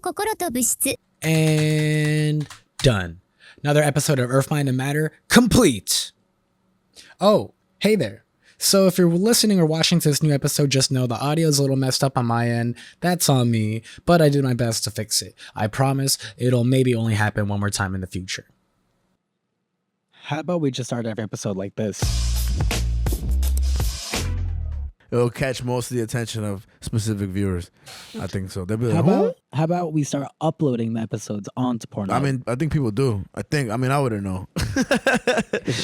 心と物質 And done. Another episode of Earth, Mind, and Matter complete. Oh, hey there. So if you're listening or watching to this new episode, just know the audio is a little messed up on my end. That's on me, but I did my best to fix it. I promise it'll maybe only happen one more time in the future. How about we just start every episode like this? It'll catch most of the attention of specific viewers. I think so. They'll be like, How about we start uploading the episodes onto Pornhub? I mean, I think people do. I wouldn't know.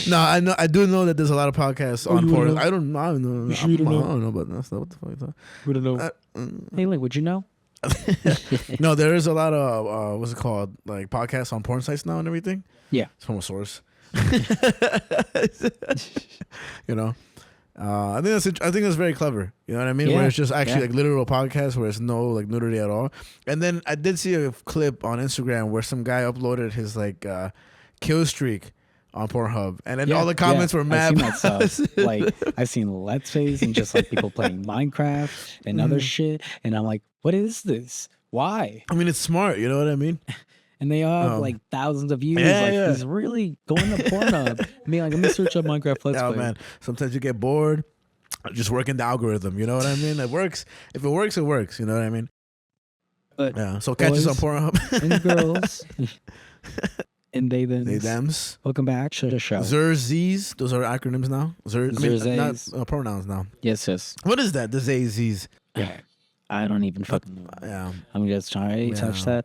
No, I do know that there's a lot of podcasts on Pornhub. I don't know. I don't know about that stuff. What the fuck is that? We don't know. Hey, Link, would you know? No, there is a lot of what's it called? Like podcasts on porn sites now and everything. Yeah. It's from a source. You know? I think that's very clever. You know what I mean? Yeah, where it's just actually like literal podcast where it's no like nudity at all. And then I did see a clip on Instagram where some guy uploaded his like kill streak on Pornhub, and then all the comments were mad. I've seen that stuff. Like I've seen Let's Plays and just like people playing Minecraft and other shit, and I'm like, what is this? Why? I mean, it's smart. You know what I mean? And they all have like thousands of views. Yeah. He's really going to Pornhub. I mean, like, let me search up Minecraft Let's Play. Man. Sometimes you get bored, just working the algorithm. You know what I mean? It works. If it works, it works. You know what I mean? But yeah. So catch us on Pornhub. And girls. And they thems. Welcome back to the show. Zers. Those are acronyms now. Not pronouns now. Yes. What is that? The Z's. Yeah. I don't even fucking know. Yeah. I'm just trying to touch that.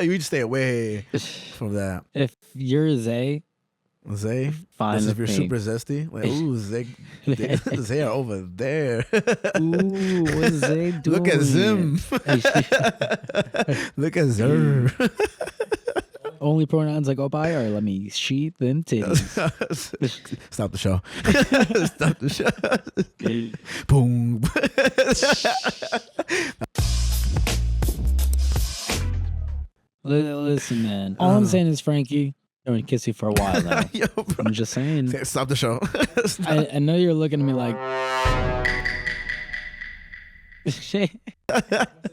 You just stay away from that. If you're Zay, fine. This with if you're me. super zesty. Like, ooh, Zay are over there. Ooh, what's Zay doing? Look at Zim. Look at Zer. Only pronouns I go by are let me sheet them titties. Stop the show. Stop the show. Boom. Listen, man. All I'm saying is, Frankie, I'm gonna kiss you for a while now. Yo, bro. I'm just saying. Stop the show. I know you're looking at me like.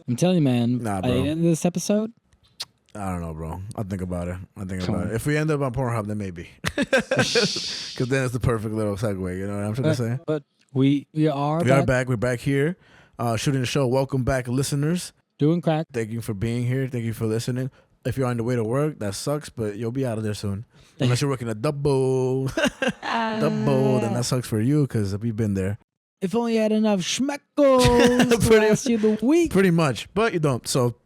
I'm telling you, man. Nah, By bro. the end of this episode, I don't know, bro. I'll think about it. If we end up on Pornhub, then maybe. Because then it's the perfect little segue. You know what I'm trying to say? But we are back. We're back here, shooting the show. Welcome back, listeners. Doing crack. Thank you for being here. Thank you for listening. If you're on the way to work, that sucks, but you'll be out of there soon. Unless you're working a double, then that sucks for you because we've been there. If only you had enough schmeckles to last you the week. Pretty much, but you don't. So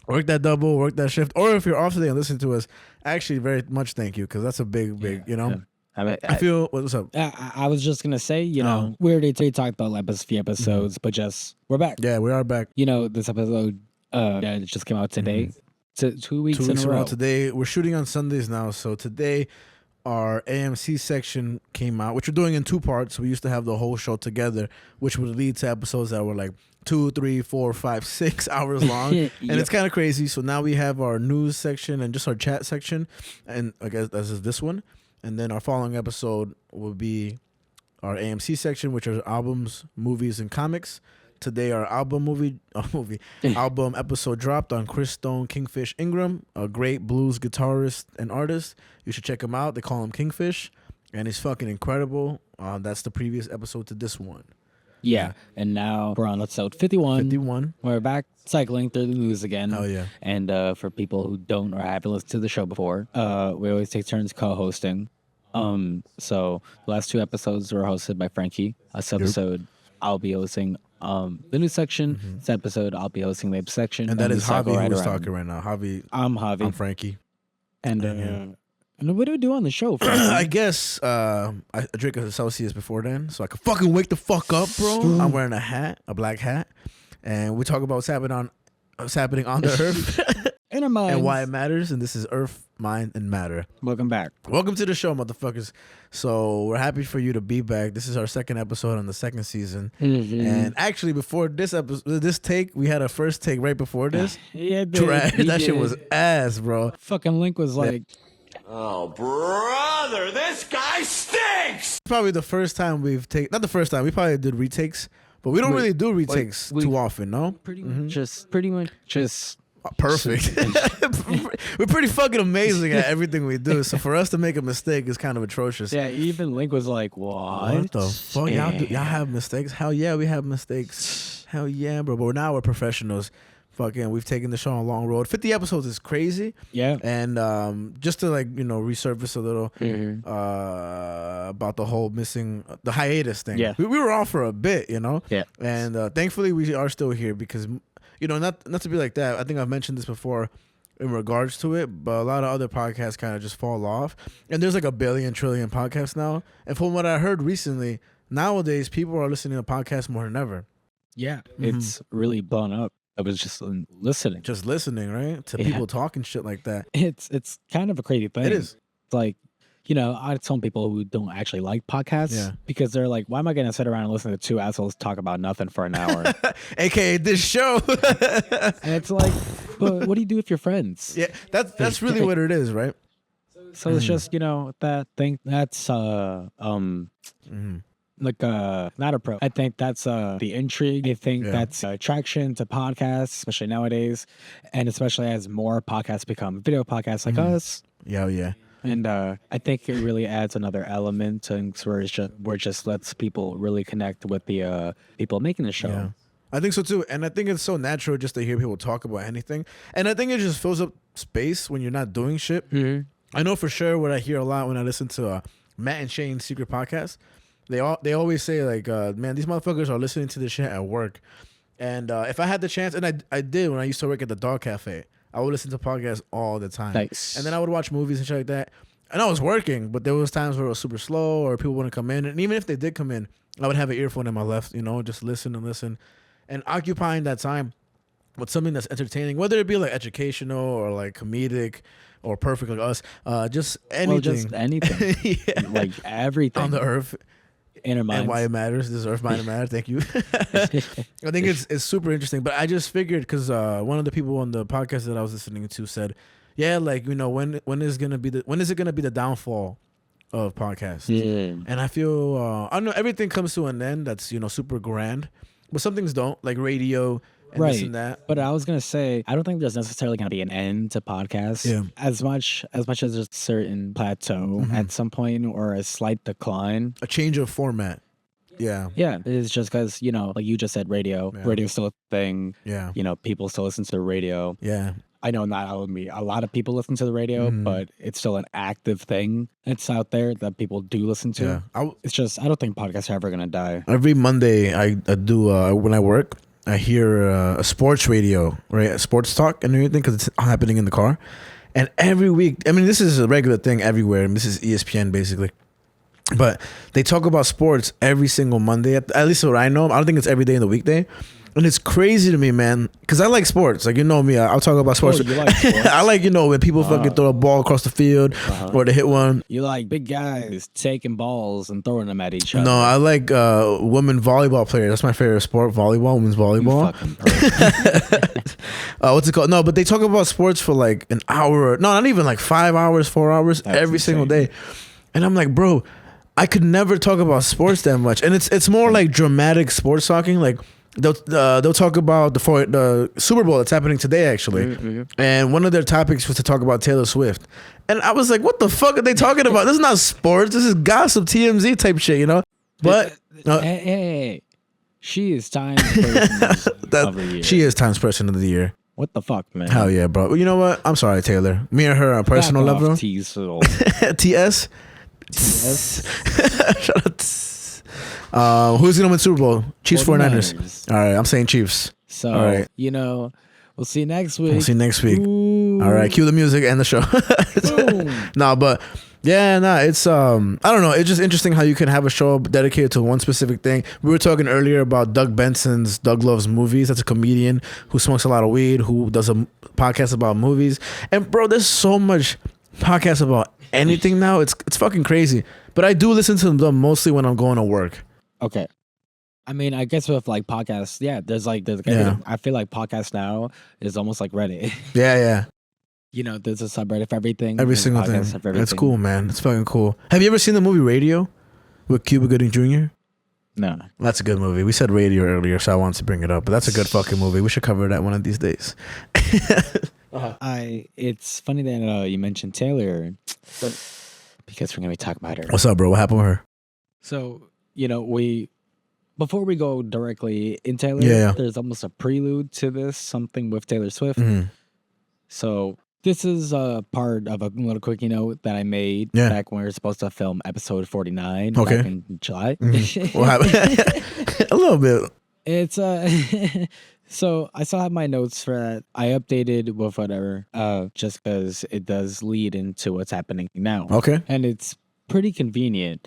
work that double, work that shift. Or if you're off today and listen to us, actually very much thank you because that's a big, you know. I feel, what's up? I was just going to say, you know, we already talked about a few episodes, but we're back. Yeah, we are back. You know, this episode it just came out today. 2 weeks in a row. Today, we're shooting on Sundays now. So today, our AMC section came out, which we're doing in 2 parts. We used to have the whole show together, which would lead to episodes that were like 2, 3, 4, 5, 6 hours long. And it's kind of crazy. So now we have our news section and just our chat section. And I guess this is this one. And then our following episode will be our AMC section, which are albums, movies, and comics. Today, our album episode dropped on Chris Stone Kingfish Ingram, a great blues guitarist and artist. You should check him out. They call him Kingfish, and he's fucking incredible. That's the previous episode to this one. Yeah, and now we're on episode 51. We're back cycling through the news again. Oh, yeah. And for people who don't or haven't listened to the show before, we always take turns co-hosting. So the last 2 episodes were hosted by Frankie. This episode, I'll be hosting the news section. This episode, I'll be hosting the section. And that is Javi who's talking right now. I'm Javi. I'm Frankie. And what do we do on the show, Frankie? I guess I drink a Celsius before then, so I can fucking wake the fuck up, bro. I'm wearing a black hat, and we talk about what's happening on the earth In our minds. and why it matters. And this is Earth, Mind, and Matter. Welcome back. Welcome to the show, motherfuckers. So we're happy for you to be back. This is our 2nd episode on the 2nd season. And actually, before this take, we had a first take right before this. Yeah, That shit was ass, bro. Fucking Link was like, oh, brother, this guy stinks! Probably the first time not the first time, we probably did retakes, but we don't really do retakes too often, no? pretty much just perfect. We're pretty fucking amazing at everything we do. So for us to make a mistake is kind of atrocious. Yeah, even Link was like, What the fuck? Y'all have mistakes? Hell yeah, we have mistakes. Hell yeah, bro. But now we're professionals. Fucking, we've taken the show on a long road. 50 episodes is crazy. Yeah. And just to resurface a little about the whole the hiatus thing. Yeah. We were off for a bit, Yeah. And thankfully we are still here because, not to be like that. I think I've mentioned this before in regards to it, but a lot of other podcasts kind of just fall off. And there's like a billion trillion podcasts now. And from what I heard recently, nowadays people are listening to podcasts more than ever. Yeah. It's really blown up. I was just listening. Just listening, right? To people talking shit like that. It's kind of a crazy thing. It is. It's like, I tell people who don't actually like podcasts because they're like, why am I going to sit around and listen to two assholes talk about nothing for an hour? AKA this show. And it's like, but what do you do with your friends? Yeah, that's really what it is, right? So it's just, that thing that's like not a pro. I think that's the intrigue. I think that's attraction to podcasts, especially nowadays, and especially as more podcasts become video podcasts like us. Yeah. And I think it really adds another element to where it just lets people really connect with the people making the show. Yeah. I think so too, and I think it's so natural just to hear people talk about anything, and I think it just fills up space when you're not doing shit. I know for sure what I hear a lot when I listen to Matt and Shane's Secret Podcast. They always say like, man, these motherfuckers are listening to this shit at work. And if I had the chance, and I did when I used to work at the dog cafe, I would listen to podcasts all the time. Nice. And then I would watch movies and shit like that. And I was working, but there was times where it was super slow or people wouldn't come in. And even if they did come in, I would have an earphone in my left, just listen. And occupying that time with something that's entertaining, whether it be like educational or like comedic or perfect like us, just anything. Well, just anything. Like everything. On the earth. And why it matters. This earth might matter. Thank you. I think it's super interesting. But I just figured because one of the people on the podcast that I was listening to said, yeah, like when is it gonna be the downfall of podcasts? Yeah. And I feel I don't know, everything comes to an end that's super grand, but some things don't, like radio and this and that. But I was gonna say, I don't think there's necessarily gonna be an end to podcasts. Yeah. As much as there's a certain plateau at some point or a slight decline. A change of format. Yeah. Yeah. It's just because, like you just said, radio. Yeah. Radio's still a thing. Yeah. People still listen to the radio. Yeah. I know not a lot of people listen to the radio, but it's still an active thing. It's out there that people do listen to. Yeah. It's just, I don't think podcasts are ever gonna die. Every Monday I do when I work, I hear a sports radio, right? A sports talk and everything because it's happening in the car. And every week, I mean, this is a regular thing everywhere. I mean, this is ESPN basically. But they talk about sports every single Monday, at least what I know. I don't think it's every day in the weekday. And it's crazy to me, man, because I like sports. Like, me, I'll talk about sports. Oh, you like sports? I like, when people fucking throw a ball across the field or they hit one. You like big guys taking balls and throwing them at each other. No, I like women volleyball players. That's my favorite sport, volleyball, women's volleyball. What's it called? No, but they talk about sports for like an hour. No, not even like 5 hours, 4 hours every single day. And I'm like, bro, I could never talk about sports that much. And it's more like dramatic sports talking. Like, they'll talk about the Super Bowl that's happening today, actually. And one of their topics was to talk about Taylor Swift. And I was like, what the fuck are they talking about? This is not sports. This is gossip, TMZ type shit, But hey, she is Times Person of the Year. She is Times Person of the Year. What the fuck, man? Hell yeah, bro. You know what? I'm sorry, Taylor. Me and her on a personal level. TS? Shut up. Who's gonna win Super Bowl? Chiefs, 49ers. All right, I'm saying Chiefs. So, all right. We'll see you next week. Ooh. All right, cue the music and the show. But it's I don't know. It's just interesting how you can have a show dedicated to one specific thing. We were talking earlier about Doug Benson's Doug Loves Movies. That's a comedian who smokes a lot of weed, who does a podcast about movies. And bro, there's so much podcasts about anything now. It's fucking crazy. But I do listen to them mostly when I'm going to work. Okay. I mean, I guess with like podcasts, there's I feel like podcasts now is almost like Reddit. Yeah. There's a subreddit for everything. Every single thing. That's cool, man. It's fucking cool. Have you ever seen the movie Radio with Cuba Gooding Jr.? No. That's a good movie. We said Radio earlier, so I wanted to bring it up. But that's a good fucking movie. We should cover that one of these days. It's funny that you mentioned Taylor because we're gonna be talking about her. What's up, bro? What happened with her? So before we go directly in Taylor, Yeah. there's almost a prelude to this, something with Taylor Swift. Mhm. So this is a part of a little quickie note that I made Yeah. back when we were supposed to film episode 49 Okay. back in July. What happened? A little bit. It's so I still have my notes for that. I updated with whatever, just because it does lead into what's happening now. Okay. And it's pretty convenient,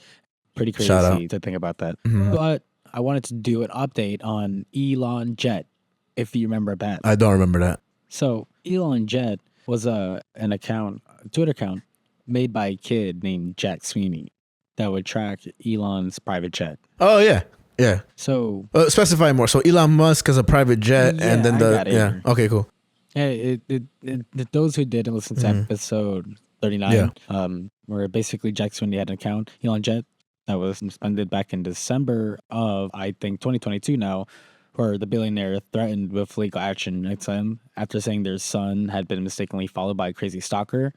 pretty Shout out. crazy to think about that. Mhm. But I wanted to do an update on ElonJet, if you remember that. I don't remember that. So ElonJet was an account, a Twitter account made by a kid named Jack Sweeney that would track Elon's private jet. Oh, yeah. Yeah. So Specify more. So Elon Musk has a private jet, Yeah, and then I got it yeah. here. Okay, cool. hey, those who didn't listen to episode 39, where basically Jack Sweeney had an account, ElonJet, that was suspended back in December of, I think, 2022 now, where the billionaire threatened with legal action against him after saying their son had been mistakenly followed by a crazy stalker,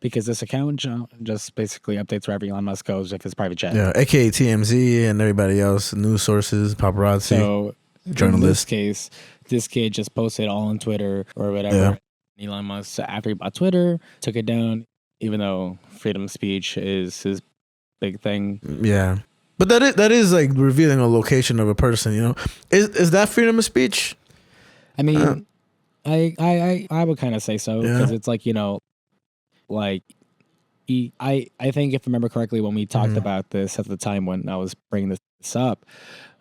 because this account just basically updates wherever Elon Musk goes with his private jet. Yeah, aka TMZ and everybody else, news sources, paparazzi, So journalists. in this case, this kid just posted all on Twitter or whatever. Elon Musk, after he bought Twitter, took it down, even though freedom of speech is his big thing. Yeah, but that is like revealing a location of a person. You know, is that freedom of speech? I mean, I would kind of say so, because it's like, like I think, if I remember correctly, when we talked about this at the time when I was bringing this up,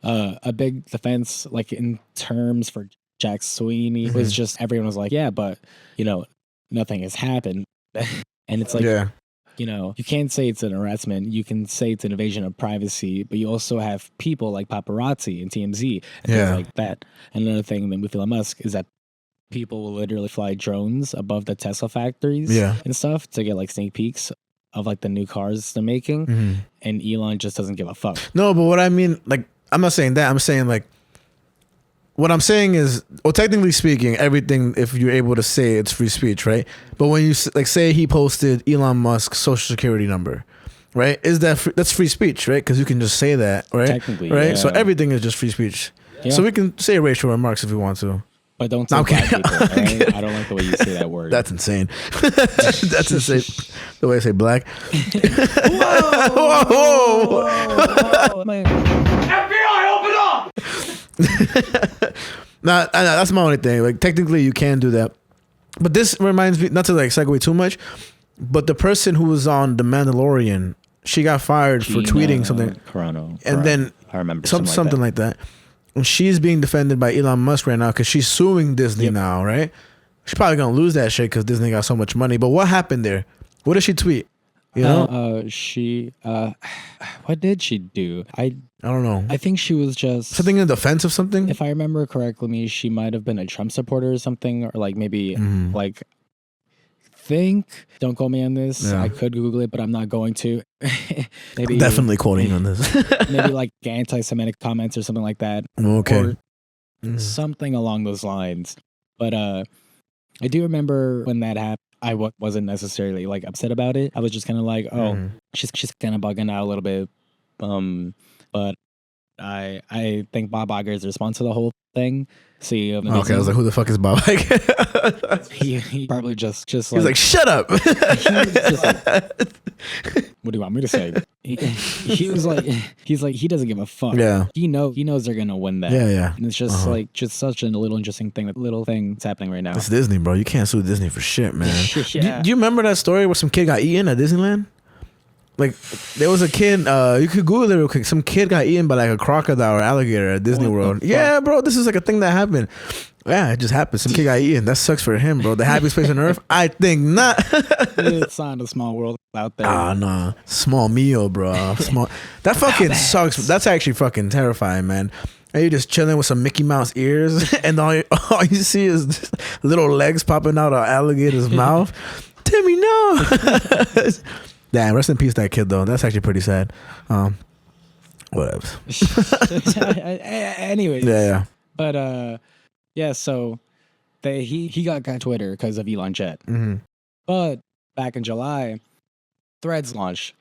a big defense, like in terms for Jack Sweeney, was just everyone was like, yeah, but nothing has happened, and it's like, you can't say it's an harassment. You can say it's an invasion of privacy, but you also have people like paparazzi and TMZ and things like that. And another thing with Elon Musk is that people will literally fly drones above the Tesla factories and stuff to get like sneak peeks of like the new cars they're making. And Elon just doesn't give a fuck. No, but what I mean, like, I'm not saying that. I'm saying like, what I'm saying is, well, technically speaking, everything, if you're able to say it's free speech, right? But when you like say he posted Elon Musk's social security number, right? Is that's free speech, right? Because you can just say that, right? Technically, right? yeah. So everything is just free speech. Yeah. So we can say racial remarks if we want to. But don't say black people. Right? I don't like the way you say that word. That's insane. That's insane. The way I say black. FBI, open up! Nah, that's my only thing. Like, technically, you can do that. But this reminds me, not to like segue too much, but the person who was on The Mandalorian, she got fired for tweeting something. Corona. And then I remember something like that. And she's being defended by Elon Musk right now because she's suing Disney now, right? She's probably gonna lose that shit because Disney got so much money. But what happened there? What did she tweet? You know? She what did she do? I don't know. I think she was just something in defense of something. If I remember correctly, she might have been a Trump supporter or something, or like maybe like don't quote me on this. Yeah. I could Google it, but I'm not going to. Maybe definitely quoting on this. Maybe like anti-Semitic comments or something like that. Okay. Or something along those lines. But I do remember when that happened. I wasn't necessarily like upset about it. I was just kind of like, oh, she's kind of bugging out a little bit. But I think Bob Iger's response to the whole thing. CEO of the okay, I was like, who the fuck is Bob Iger? he probably just he's like, shut up. He was just like, what do you want me to say? He was like, he's like, he doesn't give a fuck. Yeah. He knows they're gonna win that. Yeah. And it's just like just such a little interesting thing. That little thing that's happening right now. It's Disney, bro. You can't sue Disney for shit, man. Yeah. Do you remember that story where some kid got eaten at Disneyland? Like, there was a kid, you could Google it real quick. Some kid got eaten by like a crocodile or alligator at Disney World. Yeah, bro, this is like a thing that happened. Yeah, it just happened. Some kid got eaten. That sucks for him, bro. The happiest place on earth? I think not. It's not a small world out there. Nah. Small meal, bro. Small. That fucking sucks. That's actually fucking terrifying, man. And you're just chilling with some Mickey Mouse ears, and all you see is little legs popping out of alligator's mouth. Timmy, no. Damn, rest in peace, that kid, though. That's actually pretty sad. What Whatever. Anyways. Yeah. But yeah. So he got Twitter because of ElonJet. Mm-hmm. But back in July, Threads launched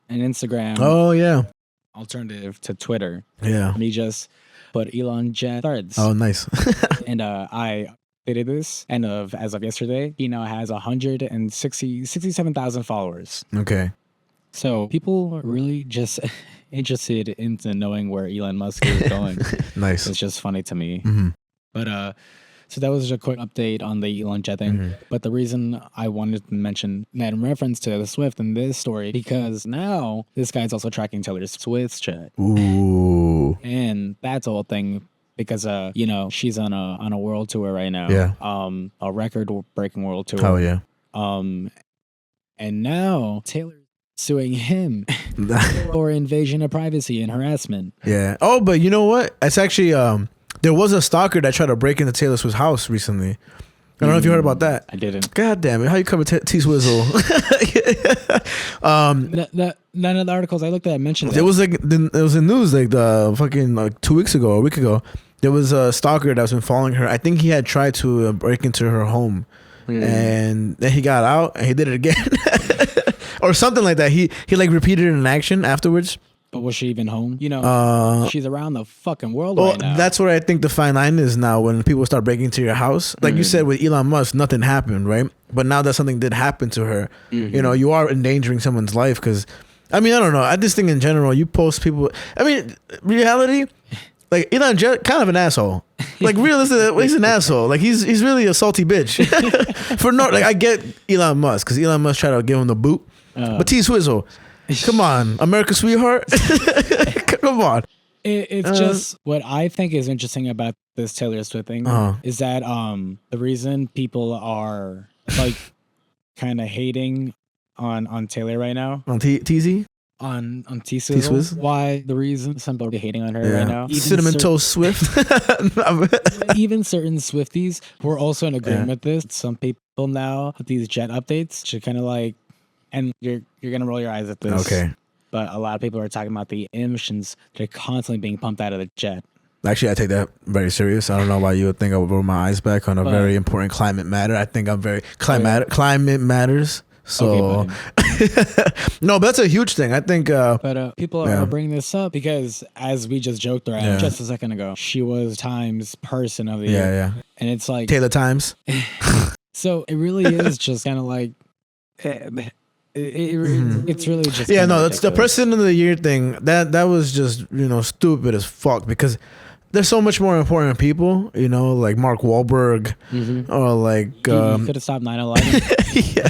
an Instagram Oh yeah. alternative to Twitter. Yeah. And he just put ElonJet Threads. Oh, nice. And I updated this. And as of yesterday, he now has 67,000 followers. Okay. So people are really just interested into knowing where Elon Musk is going. Nice. It's just funny to me. Mm-hmm. But so that was just a quick update on the ElonJet thing. Mm-hmm. But the reason I wanted to mention that in reference to the Swift in this story, because now this guy's also tracking Taylor Swift's jet. Ooh. And that's the whole thing because you know, she's on a world tour right now. Yeah. A record breaking world tour. Oh yeah. And now Taylor's suing him for invasion of privacy and harassment. Yeah. Oh, but you know what? It's actually there was a stalker that tried to break into Taylor Swift's house recently. I don't know if you heard about that. I didn't. God damn it! How you cover T-Swizzle? None of the articles I looked at mentioned that. It was like it was in news like the fucking like 2 weeks ago, a week ago. There was a stalker that's been following her. I think he had tried to break into her home, and then he got out and he did it again, or something like that. He like repeated it in action afterwards. But was she even home? You know, she's around the fucking world right now. That's what I think the fine line is now when people start breaking into your house. Like you said with Elon Musk, nothing happened, right? But now that something did happen to her, you know, you are endangering someone's life because, I mean, I don't know. I just think in general, you post people. I mean, reality, like ElonJet, kind of an asshole. Like realistically, he's an asshole. Like he's really a salty bitch. For no, like I get Elon Musk because Elon Musk tried to give him the boot, but T-Swizzle. Come on, America's sweetheart. Come on. It's just what I think is interesting about this Taylor Swift thing is that the reason people are like kind of hating on Taylor right now On TZ? on T-Swizzle. Why the reason some people are hating on her right now? Cinnamon Toast Swift. Even certain Swifties were also in agreement with this. Some people now with these jet updates should kind of like. And you're gonna roll your eyes at this. Okay. But a lot of people are talking about the emissions that are constantly being pumped out of the jet. Actually, I take that very serious. I don't know why you would think I would roll my eyes back on a very important climate matter. I think I'm very climate matters. So no, but that's a huge thing. I think. But people are bringing this up because, as we just joked around just a second ago, she was Times Person of the Year. Yeah. And it's like Taylor Times. So it really is just kind of like. It's really just that's the Person of the Year thing. That was just stupid as fuck because there's so much more important people, like Mark Wahlberg or like you could have stopped 9/11. Yeah.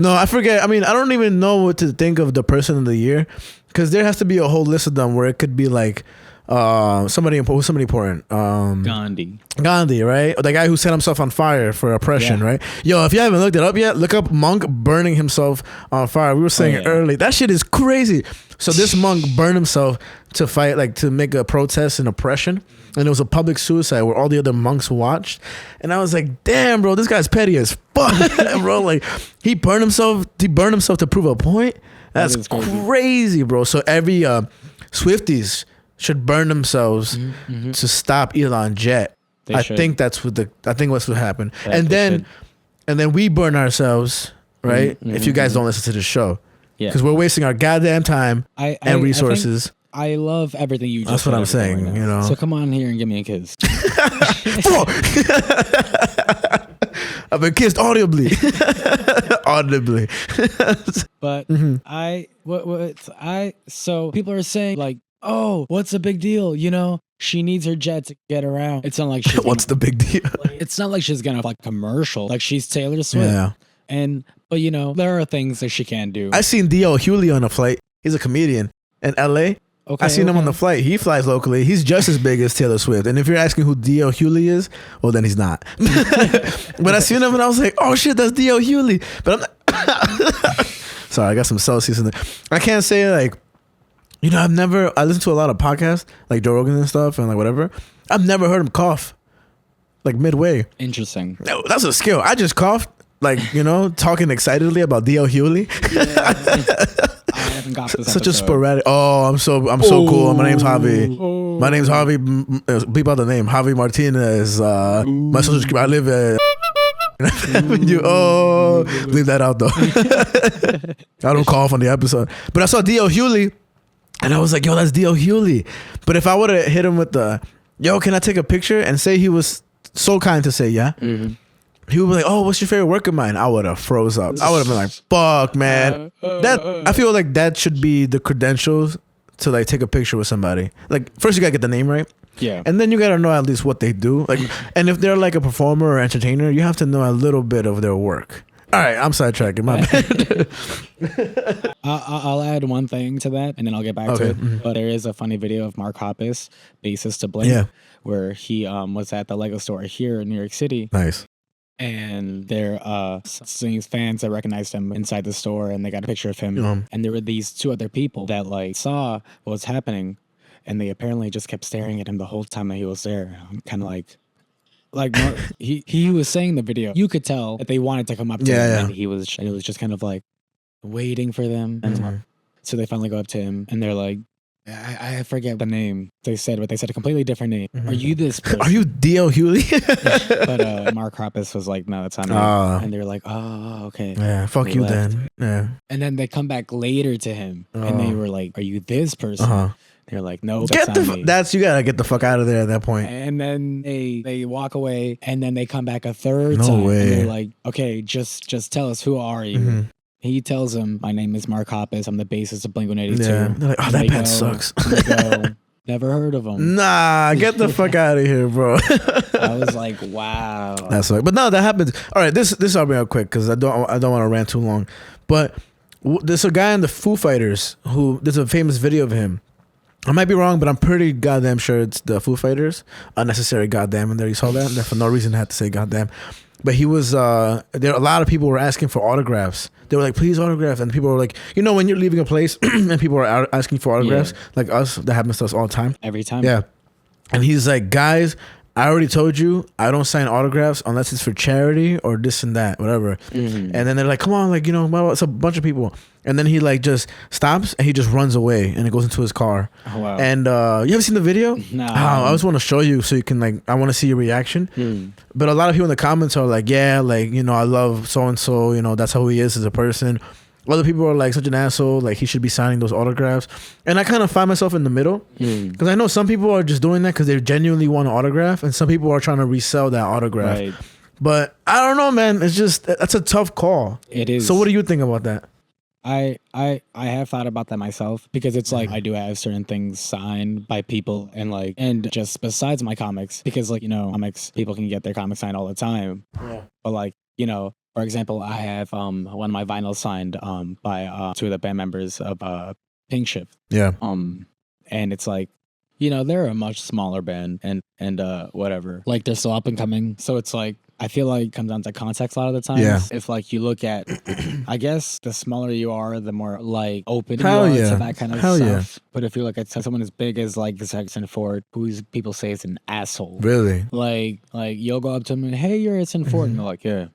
No, I forget. I mean, I don't even know what to think of the Person of the Year because there has to be a whole list of them where it could be like somebody important. Gandhi, right? The guy who set himself on fire for oppression, right? Yo, if you haven't looked it up yet, look up monk burning himself on fire. We were saying it early. That shit is crazy. So this monk burned himself to fight, like to make a protest and oppression. And it was a public suicide where all the other monks watched. And I was like, damn, bro, this guy's petty as fuck, bro. Like he burned himself to prove a point. That's crazy, bro. So every Swifties should burn themselves to stop ElonJet. I think what's what happened. And then we burn ourselves, right? If you guys don't listen to the show. Yeah. Because we're wasting our goddamn time and resources. I love everything you just That's what I'm saying, right So come on here and give me a kiss. I've been kissed audibly. But so people are saying like, oh, what's the big deal? She needs her jet to get around. It's not like she's what's the big deal? It's not like she's gonna like commercial. Like she's Taylor Swift. Yeah. But there are things that she can do. I seen D.L. Hewley on a flight. He's a comedian in L.A. I seen him on the flight. He flies locally. He's just as big as Taylor Swift. And if you're asking who D.L. Hewley is, well, then he's not. But I seen him and I was like, oh shit, that's D.L. Hewley. But I'm not. Sorry, I got some Celsius in there. I can't say like, I listen to a lot of podcasts like Joe Rogan and stuff and like whatever. I've never heard him cough like midway. Interesting. No, that's a skill. I just coughed like, talking excitedly about D.L. Hewley. I haven't got this Such a episode. sporadic. Oh, I'm so cool. My name's Javi. My name's Javi. Beep out the name. Javi Martinez. My social security. I live at. Leave that out though. I don't call off on the episode. But I saw D.L. Hewley, and I was like, yo, that's D.L. Hewley. But if I would have hit him with the, yo, can I take a picture? And say he was so kind to say yeah. Mm-hmm. He would be like, oh, what's your favorite work of mine? I would have froze up. I would have been like, fuck, man. I feel like that should be the credentials to like take a picture with somebody. Like, first you gotta get the name right. Yeah. And then you gotta know at least what they do. Like, and if they're like a performer or entertainer, you have to know a little bit of their work. All right, I'm sidetracking. My bad. I'll add one thing to that, and then I'll get back to it. Mm-hmm. But there is a funny video of Mark Hoppus, bassist to Blink, where he was at the Lego store here in New York City. Nice. And there these fans that recognized him inside the store, and they got a picture of him. And there were these two other people that like saw what was happening, and they apparently just kept staring at him the whole time that he was there. I'm kind of like Mark, he was saying in the video, you could tell that they wanted to come up to him, and it was just kind of like waiting for them. And so they finally go up to him, and they're like, I forget the name they said, but they said a completely different name. Mm-hmm. Are you this person? Are you D.L. Hewley? But Mark Hoppus was like, no, that's not me. And they're like, oh, okay. Yeah, fuck you then. Yeah. And then they come back later to him, and they were like, are you this person? They're like, no, that's not me. You gotta get the fuck out of there at that point. And then they walk away, and then they come back a third time. No way. And they're like, okay, just tell us, who are you? Mm-hmm. He tells him, my name is Mark Hoppus. I'm the bassist of Blink-182. Yeah. They're like, oh, that band sucks. Go, never heard of him. Nah, get the fuck out of here, bro. I was like, wow. That's right. But no, that happens. All right, this I'll bring up quick because I don't want to rant too long. But there's a guy in the Foo Fighters who there's a famous video of him. I might be wrong, but I'm pretty goddamn sure it's the Foo Fighters. Unnecessary goddamn in there. You saw that? For no reason I had to say goddamn. But he was, there a lot of people were asking for autographs. They were like, please autograph. And people were like, when you're leaving a place and people are asking for autographs, like us, that happens to us all the time. Every time. Yeah. And he's like, guys, I already told you I don't sign autographs unless it's for charity or this and that, whatever. Mm-hmm. And then they're like, come on, like, it's a bunch of people. And then he like just stops and he just runs away and it goes into his car. Oh, wow. And you ever seen the video? No. I just want to show you so you can like, I want to see your reaction. But a lot of people in the comments are like, yeah, like, I love so-and-so, that's how he is as a person. Other people are like, such an asshole, like he should be signing those autographs. And I kind of find myself in the middle because I know some people are just doing that because they genuinely want an autograph and some people are trying to resell that autograph. Right. But I don't know, man. It's just, that's a tough call. It is. So what do you think about that? I have thought about that myself because it's like I do have certain things signed by people and just besides my comics because comics, people can get their comics signed all the time. Yeah. But for example, I have one of my vinyls signed by two of the band members of Pink Shift. Yeah. And it's like, they're a much smaller band and whatever. Like they're still up and coming. So it's like I feel like it comes down to context a lot of the time. Yeah. If like you look at I guess the smaller you are, the more like open you are to that kind of stuff. Yeah. But if you look at someone as big as like Harrison Ford, who people say is an asshole. Really? Like you'll go up to him and hey, you're Harrison Ford, and they're like, yeah.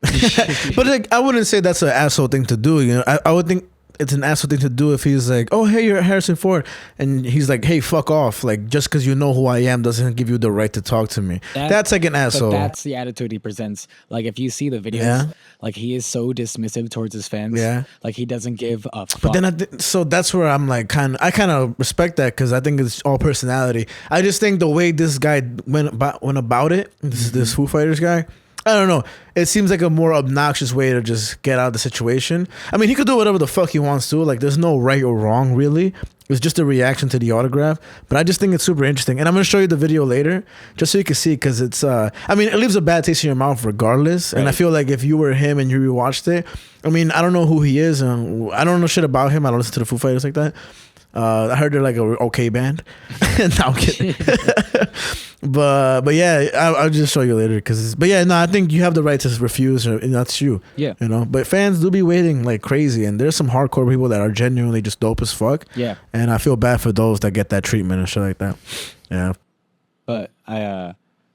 But like I wouldn't say that's an asshole thing to do. I would think it's an asshole thing to do if he's like, oh, hey, you're Harrison Ford. And he's like, hey, fuck off. Like, just because you know who I am doesn't give you the right to talk to me. That's like an asshole. But that's the attitude he presents. Like, if you see the videos, like, he is so dismissive towards his fans. Yeah. Like, he doesn't give a fuck. But then, so that's where I'm like, I kind of respect that because I think it's all personality. I just think the way this guy went about it, this Foo Fighters guy, I don't know. It seems like a more obnoxious way to just get out of the situation. I mean, he could do whatever the fuck he wants to. Like, there's no right or wrong, really. It's just a reaction to the autograph. But I just think it's super interesting. And I'm going to show you the video later just so you can see because it's, I mean, it leaves a bad taste in your mouth regardless. Right. And I feel like if you were him and you rewatched it, I mean, I don't know who he is. And I don't know shit about him. I don't listen to the Foo Fighters like that. I heard they're like a okay band. No, I'm kidding. but yeah, I'll just show you later. I think you have the right to refuse, and that's you. Yeah. But fans do be waiting like crazy, and there's some hardcore people that are genuinely just dope as fuck. Yeah. And I feel bad for those that get that treatment and shit like that. Yeah. But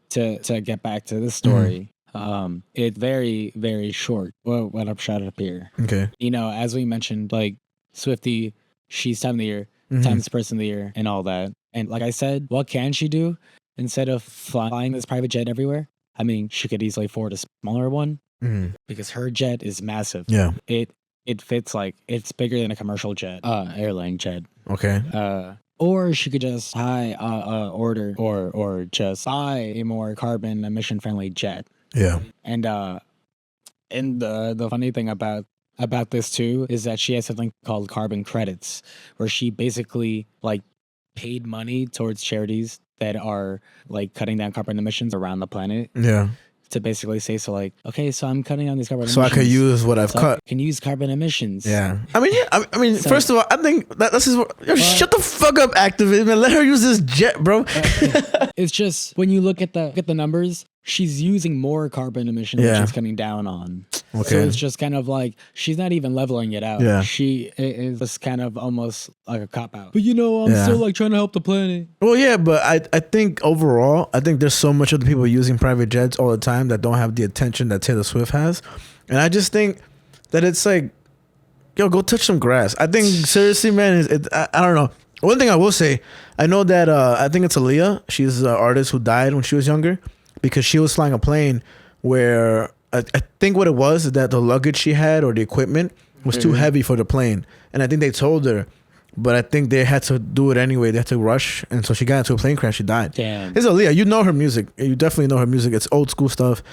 to get back to this story, It's very, very short. Well, what I'm shot up here. Okay. You know, as we mentioned, like Swifty, she's time of the year, Mhm. time's person of the year, and all that. And like I said, what can she do instead of flying this private jet everywhere? I mean, she could easily afford a smaller one Mhm. because her jet is massive. Yeah. It fits like it's bigger than a commercial jet, airline jet. Okay. Or she could just order or just buy a more carbon emission friendly jet. Yeah. And the funny thing about this too is that she has something called carbon credits, where she basically like paid money towards charities that are like cutting down carbon emissions around the planet Yeah. to basically say, so like, okay, so I'm cutting down these carbon So I emissions. could use what I've So cut. I can use carbon emissions. Yeah. I mean, I mean, So- first of all, I think this is what. Yo, shut the fuck up, activist, man. Let her use this jet, bro. It's just when you look at the numbers, she's using more carbon emissions Yeah. than she's cutting down on. So Okay. it's just kind of like she's not even leveling it out. Yeah. She is just kind of almost like a cop out. But you know, I'm Yeah. still like trying to help the planet. Well, yeah, but I think overall, I think there's so much of the people using private jets all the time that don't have the attention that Taylor Swift has, and I just think that it's like, yo, go touch some grass. I think seriously, man, I don't know. One thing I will say, I know that I think it's Aaliyah. She's an artist who died when she was younger because she was flying a plane where I think what it was is that the luggage she had or the equipment was too heavy for the plane, and I think they told her. But I think they had to do it anyway. They had to rush, and so she got into a plane crash. She died. Damn. It's Aaliyah. You know her music. You definitely know her music. It's old school stuff.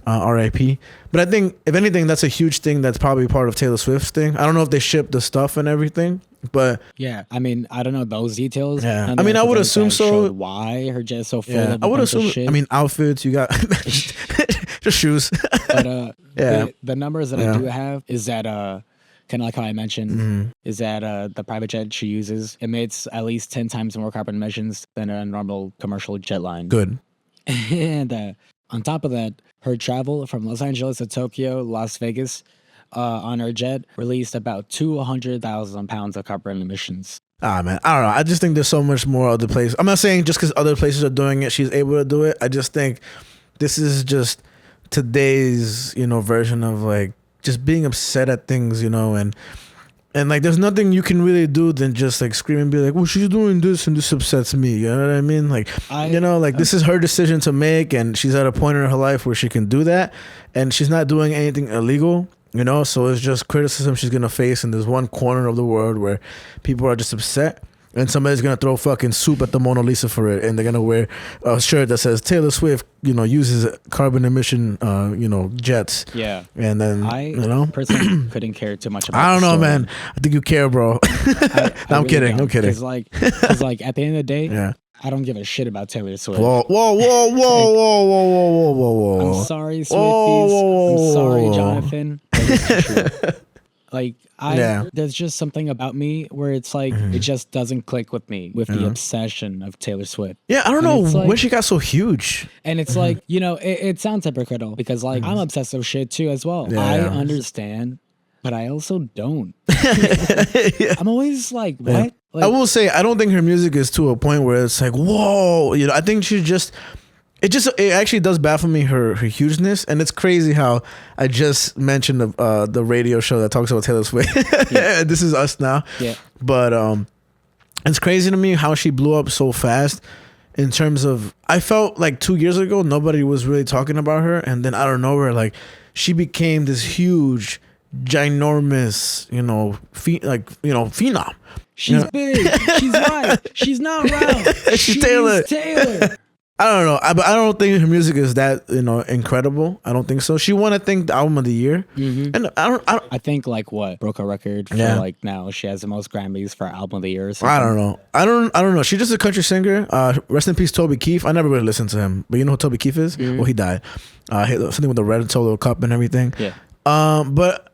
R.I.P. But I think, if anything, that's a huge thing. That's probably part of Taylor Swift's thing. I don't know if they ship the stuff and everything, but Yeah, I mean, I don't know those details. Yeah. None I mean, of I the would things assume that so. showed Why her jet is so full yeah, of I would a bunch of assume. shit. I mean, outfits. You got just shoes. But Yeah. the numbers that Yeah. I do have is that kind of like how I mentioned Mhm. is that the private jet she uses emits at least 10 times more carbon emissions than a normal commercial jet line. Good. And on top of that, her travel from Los Angeles to Tokyo, Las Vegas, on her jet released about 200,000 pounds of carbon emissions. Ah, man, I don't know. I just think there's so much more other places. I'm not saying just because other places are doing it, she's able to do it. I just think this is just today's, version of like just being upset at things, and like there's nothing you can really do than just like scream and be like, well, she's doing this and this upsets me. You know what I mean? Like, this is her decision to make, and she's at a point in her life where she can do that, and she's not doing anything illegal. So it's just criticism she's gonna face in this one corner of the world where people are just upset, and somebody's gonna throw fucking soup at the Mona Lisa for it, and they're gonna wear a shirt that says Taylor Swift, uses carbon emission, jets. Yeah. And then I personally couldn't care too much about I don't the know, story. man. I think you care, bro. I'm kidding. I'm kidding. Because like at the end of the day, Yeah. I don't give a shit about Taylor Swift. Whoa, whoa, whoa, whoa, whoa, whoa, whoa, whoa, whoa. I'm sorry, Swifties. Whoa. I'm sorry, Jonathan. But it's true. Like Yeah. there's just something about me where it's like it just doesn't click with me with the obsession of Taylor Swift. Yeah, I don't And know it's like- when she got so huge. And it's like, it sounds hypocritical because like I'm obsessed with shit too as well. Yeah. I understand, but I also don't. I'm always like, what? Yeah. Like, I will say, I don't think her music is to a point where it's like, whoa. I think she's just. It actually does baffle me her hugeness, and it's crazy how I just mentioned the radio show that talks about Taylor Swift. Yeah. This is us now. Yeah. But it's crazy to me how she blew up so fast. In terms of, I felt like 2 years ago nobody was really talking about her, and then out of nowhere, like she became this huge, ginormous, phenom. she's big. She's right. She's not round. She's Taylor. Taylor. I don't know. But I don't think her music is that incredible. I don't think so. She won, I think, the album of the year, and I don't. I think like what broke a record for Yeah. like now she has the most Grammys for album of the year. Or something. I don't know. I don't know. She's just a country singer. Rest in peace, Toby Keith. I never really listened to him, but you know who Toby Keith is? Well, he died. Something with the red solo cup and everything. Yeah. But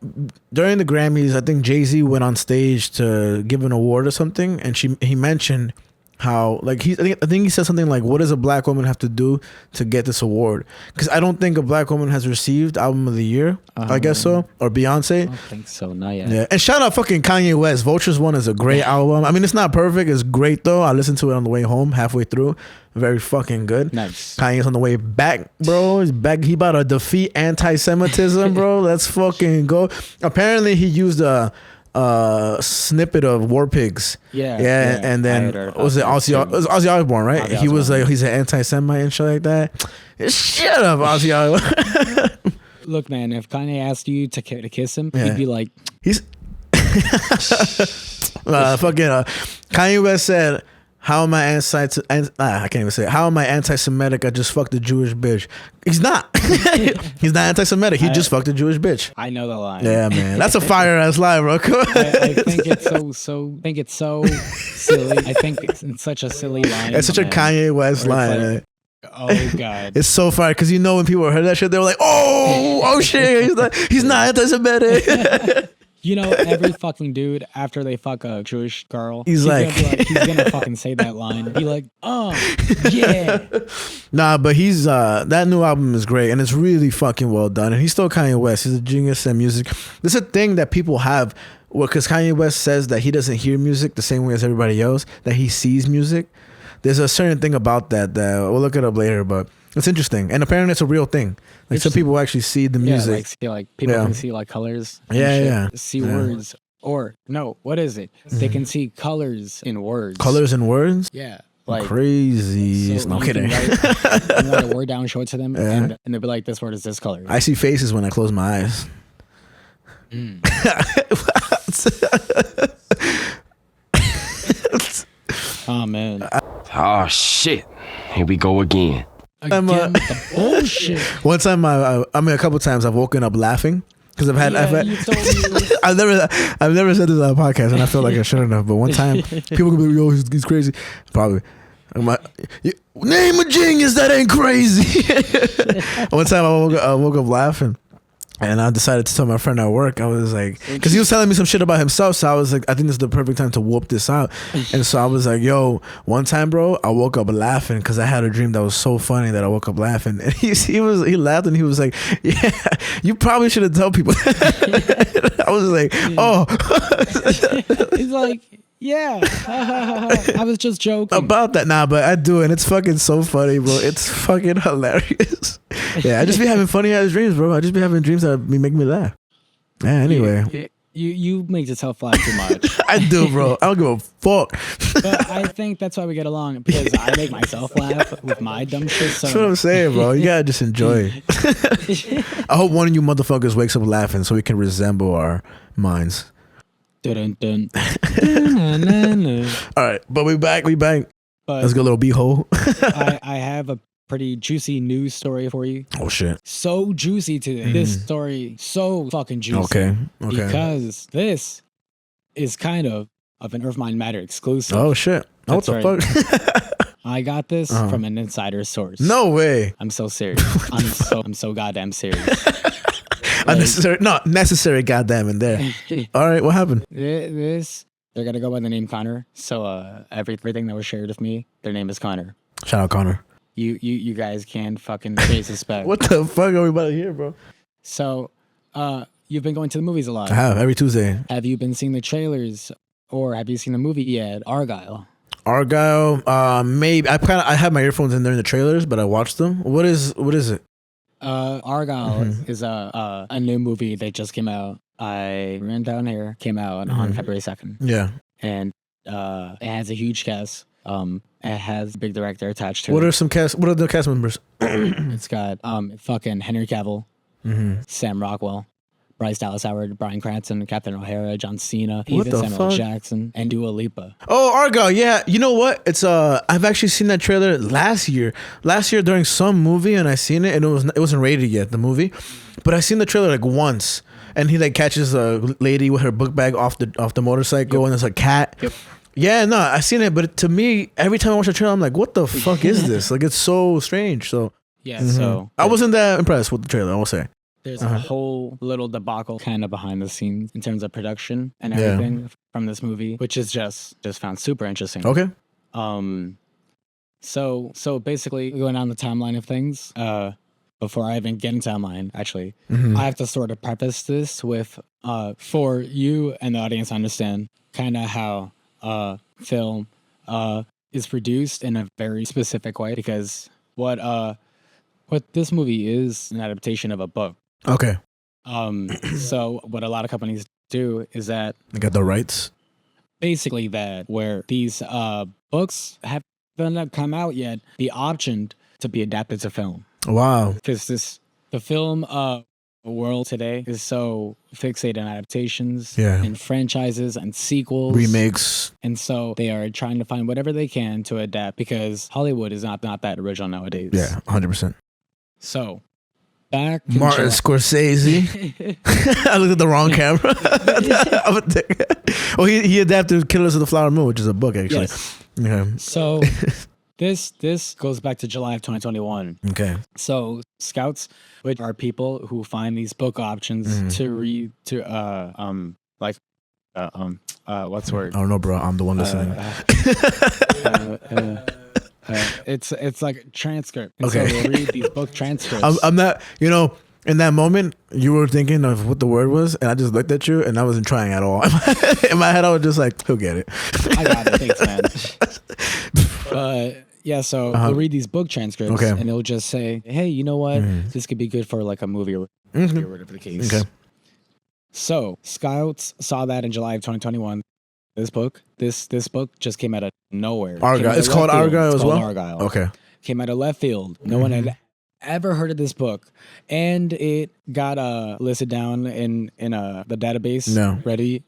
during the Grammys, I think Jay-Z went on stage to give an award or something, and he mentioned how like I think he said something like, "What does a black woman have to do to get this award?" Because I don't think a black woman has received Album of the Year. I guess so, or Beyonce. I don't think so, not yet. Yeah, and shout out fucking Kanye West. Vultures One is a great album. I mean, it's not perfect. It's great though. I listened to it on the way home, halfway through. Very fucking good. Nice. Kanye's on the way back, bro. He's back. He about to defeat anti-Semitism, bro. Let's fucking go. Apparently, he used a snippet of War Pigs. Yeah. And then was it Ozzy Osbourne, right? Ozzy He was Osbourne. like, he's an anti-Semite and shit like that. Shut up, Ozzy Osbourne. Look, man, if Kanye asked you to kiss him, Yeah. he'd be like, He's Kanye West said, "How am I I can't even say it. How am I anti-Semitic? I just fucked a Jewish bitch." He's not. He's not anti-Semitic. He just fucked a Jewish bitch. I know the line. Yeah, man, that's a fire ass lie, bro. Come on. I think it's so silly. I think it's such a silly line. It's such a man. Kanye West Where it's line. like, oh God. It's so fire because when people heard that shit, they were like, "Oh shit, he's not anti-Semitic." You know, every fucking dude after they fuck a Jewish girl, He's gonna like- be he's gonna fucking say that line. Be like, oh yeah. Nah, but he's that new album is great and it's really fucking well done. And he's still Kanye West. He's a genius at music. There's a thing that people have, because Kanye West says that he doesn't hear music the same way as everybody else, that he sees music. There's a certain thing about that we'll look it up later, but it's interesting. And apparently it's a real thing. Like some people actually see the music. Like people can see like colors. and Yeah, shit, yeah. See Yeah. words. Or no, what is it? They can see colors in words. Colors and words? Yeah. Like Crazy. so No, I'm you can kidding. write a word down, show it to them, and they'll be like, "This word is this color." I see faces when I close my eyes. Oh man. Oh shit. Here we go again. Again with the bullshit. One time, I mean, a couple times I've woken up laughing because I've had You told me this. I've never said this on a podcast, and I feel like I shouldn't have. But one time, people can be like, "Yo, he's crazy." Probably. Name a genius that ain't crazy. One time, I woke up laughing, and I decided to tell my friend at work. I was like, because he was telling me some shit about himself, so I was like, I think this is the perfect time to whoop this out. And so I was like, "Yo, one time, bro, I woke up laughing because I had a dream that was so funny that I woke up laughing." And he laughed and he was like, "Yeah, you probably should have told people." I was like, "Oh." He's like, yeah, I was just joking. About that, nah, but I do, and it's fucking so funny, bro. It's fucking hilarious. Yeah, I just be having funny ass dreams, bro. I just be having dreams that make me laugh. Yeah, anyway, You make yourself laugh too much. I do, bro. I don't give a fuck. But I think that's why we get along, because I make myself laugh with my dumb shit. That's what I'm So saying, bro. You gotta just enjoy it. I hope one of you motherfuckers wakes up laughing so we can resemble our minds. dun, dun, dun. All right, but we back. But Let's go, little beehole. I have a pretty juicy news story for you. Oh shit. So juicy today. This story so fucking juicy. Okay. Because this is kind of an Earth Mind Matter exclusive. Oh shit. What That's the fuck? I got this from an insider source. No way. I'm so serious. I'm so goddamn serious. Unnecessary. Not necessary. Goddamn in there. All right. What happened? This they're gonna go by the name Connor. So everything that was shared with me, their name is Connor. Shout out Connor. You guys can fucking pay suspect. What the fuck are we about to hear, bro? So you've been going to the movies a lot. I have every Tuesday. Have you been seeing the trailers, or have you seen the movie yet? Argylle. Argylle, maybe I have my earphones in there in the trailers, but I watched them. What is it? Argylle is a new movie that just came out. I ran down here, came out on February 2nd. Yeah. And it has a huge cast. It has a big director attached to What it. are the cast members? It's got fucking Henry Cavill, Sam Rockwell, Bryce Dallas Howard, Bryan Cranston, Captain O'Hara, John Cena, What even the Samuel fuck? Jackson, and Dua Lipa. Oh, Argylle. Yeah. You know what? It's I've actually seen that trailer last year. Last year during some movie, and I seen it, and it wasn't rated yet, the movie, but I seen the trailer like once, and he like catches a lady with her book bag off the motorcycle, and there's a cat. Yep. Yeah, no, I seen it, but to me, every time I watch the trailer, I'm like, what the fuck is this? Like, it's so strange. So Yeah, so I wasn't that impressed with the trailer, I will say. there's a whole little debacle kind of behind the scenes in terms of production and Yeah. everything from this movie, which is just found super interesting. Okay. So basically, going on the timeline of things, before I even get into timeline, actually, Mm-hmm. I have to sort of preface this with, for you and the audience to understand kind of how film is produced in a very specific way, because what this movie is an adaptation of a book. Okay. So what a lot of companies do is that I got the rights. basically that where these books haven't come out yet, be optioned to be adapted to film. Wow. Because the film world today is so fixated on adaptations Yeah. and franchises and sequels. Remakes. And so they are trying to find whatever they can to adapt, because Hollywood is not that original nowadays. Yeah, 100%. So back in Martin Scorsese. I looked at the wrong camera. Oh, he adapted Killers of the Flower Moon, which is a book, actually. Yes. Okay. So this goes back to July of 2021. Okay. So scouts, which are people who find these book options to read what's the word? I don't know, bro. I'm the one listening. It's like a transcript. And Okay. So they read these book transcripts. I'm not, in that moment, you were thinking of what the word was, and I just looked at you, and I wasn't trying at all. In my head, I was just like, he'll get it. I got it. Thanks, man. But yeah, so they'll read these book transcripts, Okay. and it'll just say, hey, you know what? This could be good for like a movie or whatever the case. Okay. So scouts saw that in July of 2021. This book just came out of nowhere. Argylle. It's called Argylle as well? Argylle. Okay. Came out of left field. No one had ever heard of this book, and it got listed down in the database, ready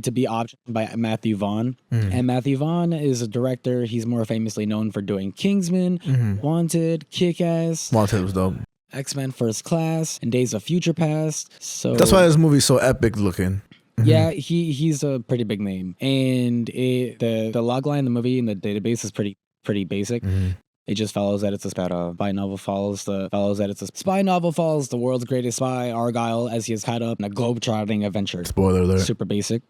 to be optioned by Matthew Vaughn. And Matthew Vaughn is a director. He's more famously known for doing Kingsman, Wanted, Kick-Ass, Wanted was dope. X-Men First Class, and Days of Future Past. So That's why this movie's so epic looking. yeah, he's a pretty big name, and the logline in the movie in the database is pretty basic. It just follows that it's a spy novel. Follows the world's greatest spy, Argylle, as he is caught up in a globe-trotting adventure. Spoiler alert. Super basic.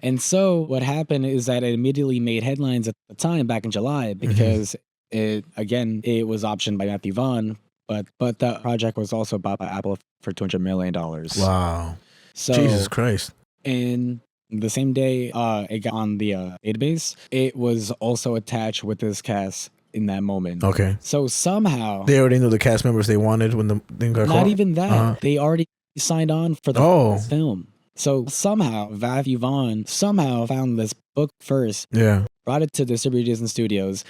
And so what happened is that it immediately made headlines at the time back in July, because it was optioned by Matthew Vaughn, but the project was also bought by Apple for $200 million. Wow. So Jesus Christ. And the same day it got on the database, it was also attached with this cast in that moment. Okay. So somehow They already knew the cast members they wanted when the thing got called? not even that. They already signed on for the film. So somehow Matthew Vaughn found this book first, Yeah. brought it to distributors and studios,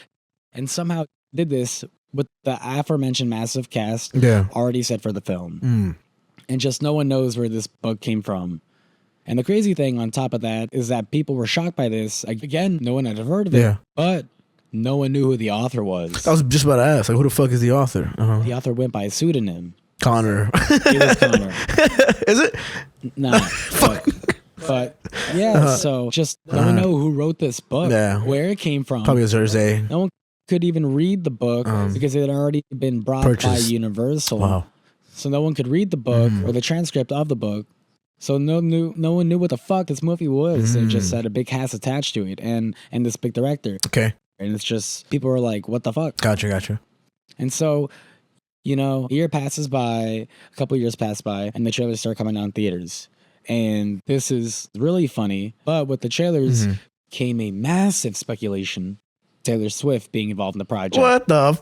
and somehow did this with the aforementioned massive cast Yeah. already set for the film. And just no one knows where this book came from. And the crazy thing on top of that is that people were shocked by this. Again, no one had heard of it, Yeah. but no one knew who the author was. I was just about to ask, like, who the fuck is the author? The author went by a pseudonym. Connor. It was Connor. Is it? Nah. But yeah, so just don't know who wrote this book, where it came from. Probably a Zerzay. No one could even read the book because it had already been brought Purchased. by Universal. Wow. So no one could read the book or the transcript of the book. So no one knew what the fuck this movie was. It just had a big cast attached to it and this big director. Okay. And it's just, people were like, what the fuck? Gotcha. And so, a year passes by, a couple years pass by, and the trailers start coming out in theaters. And this is really funny, but with the trailers came a massive speculation. Taylor Swift being involved in the project. What the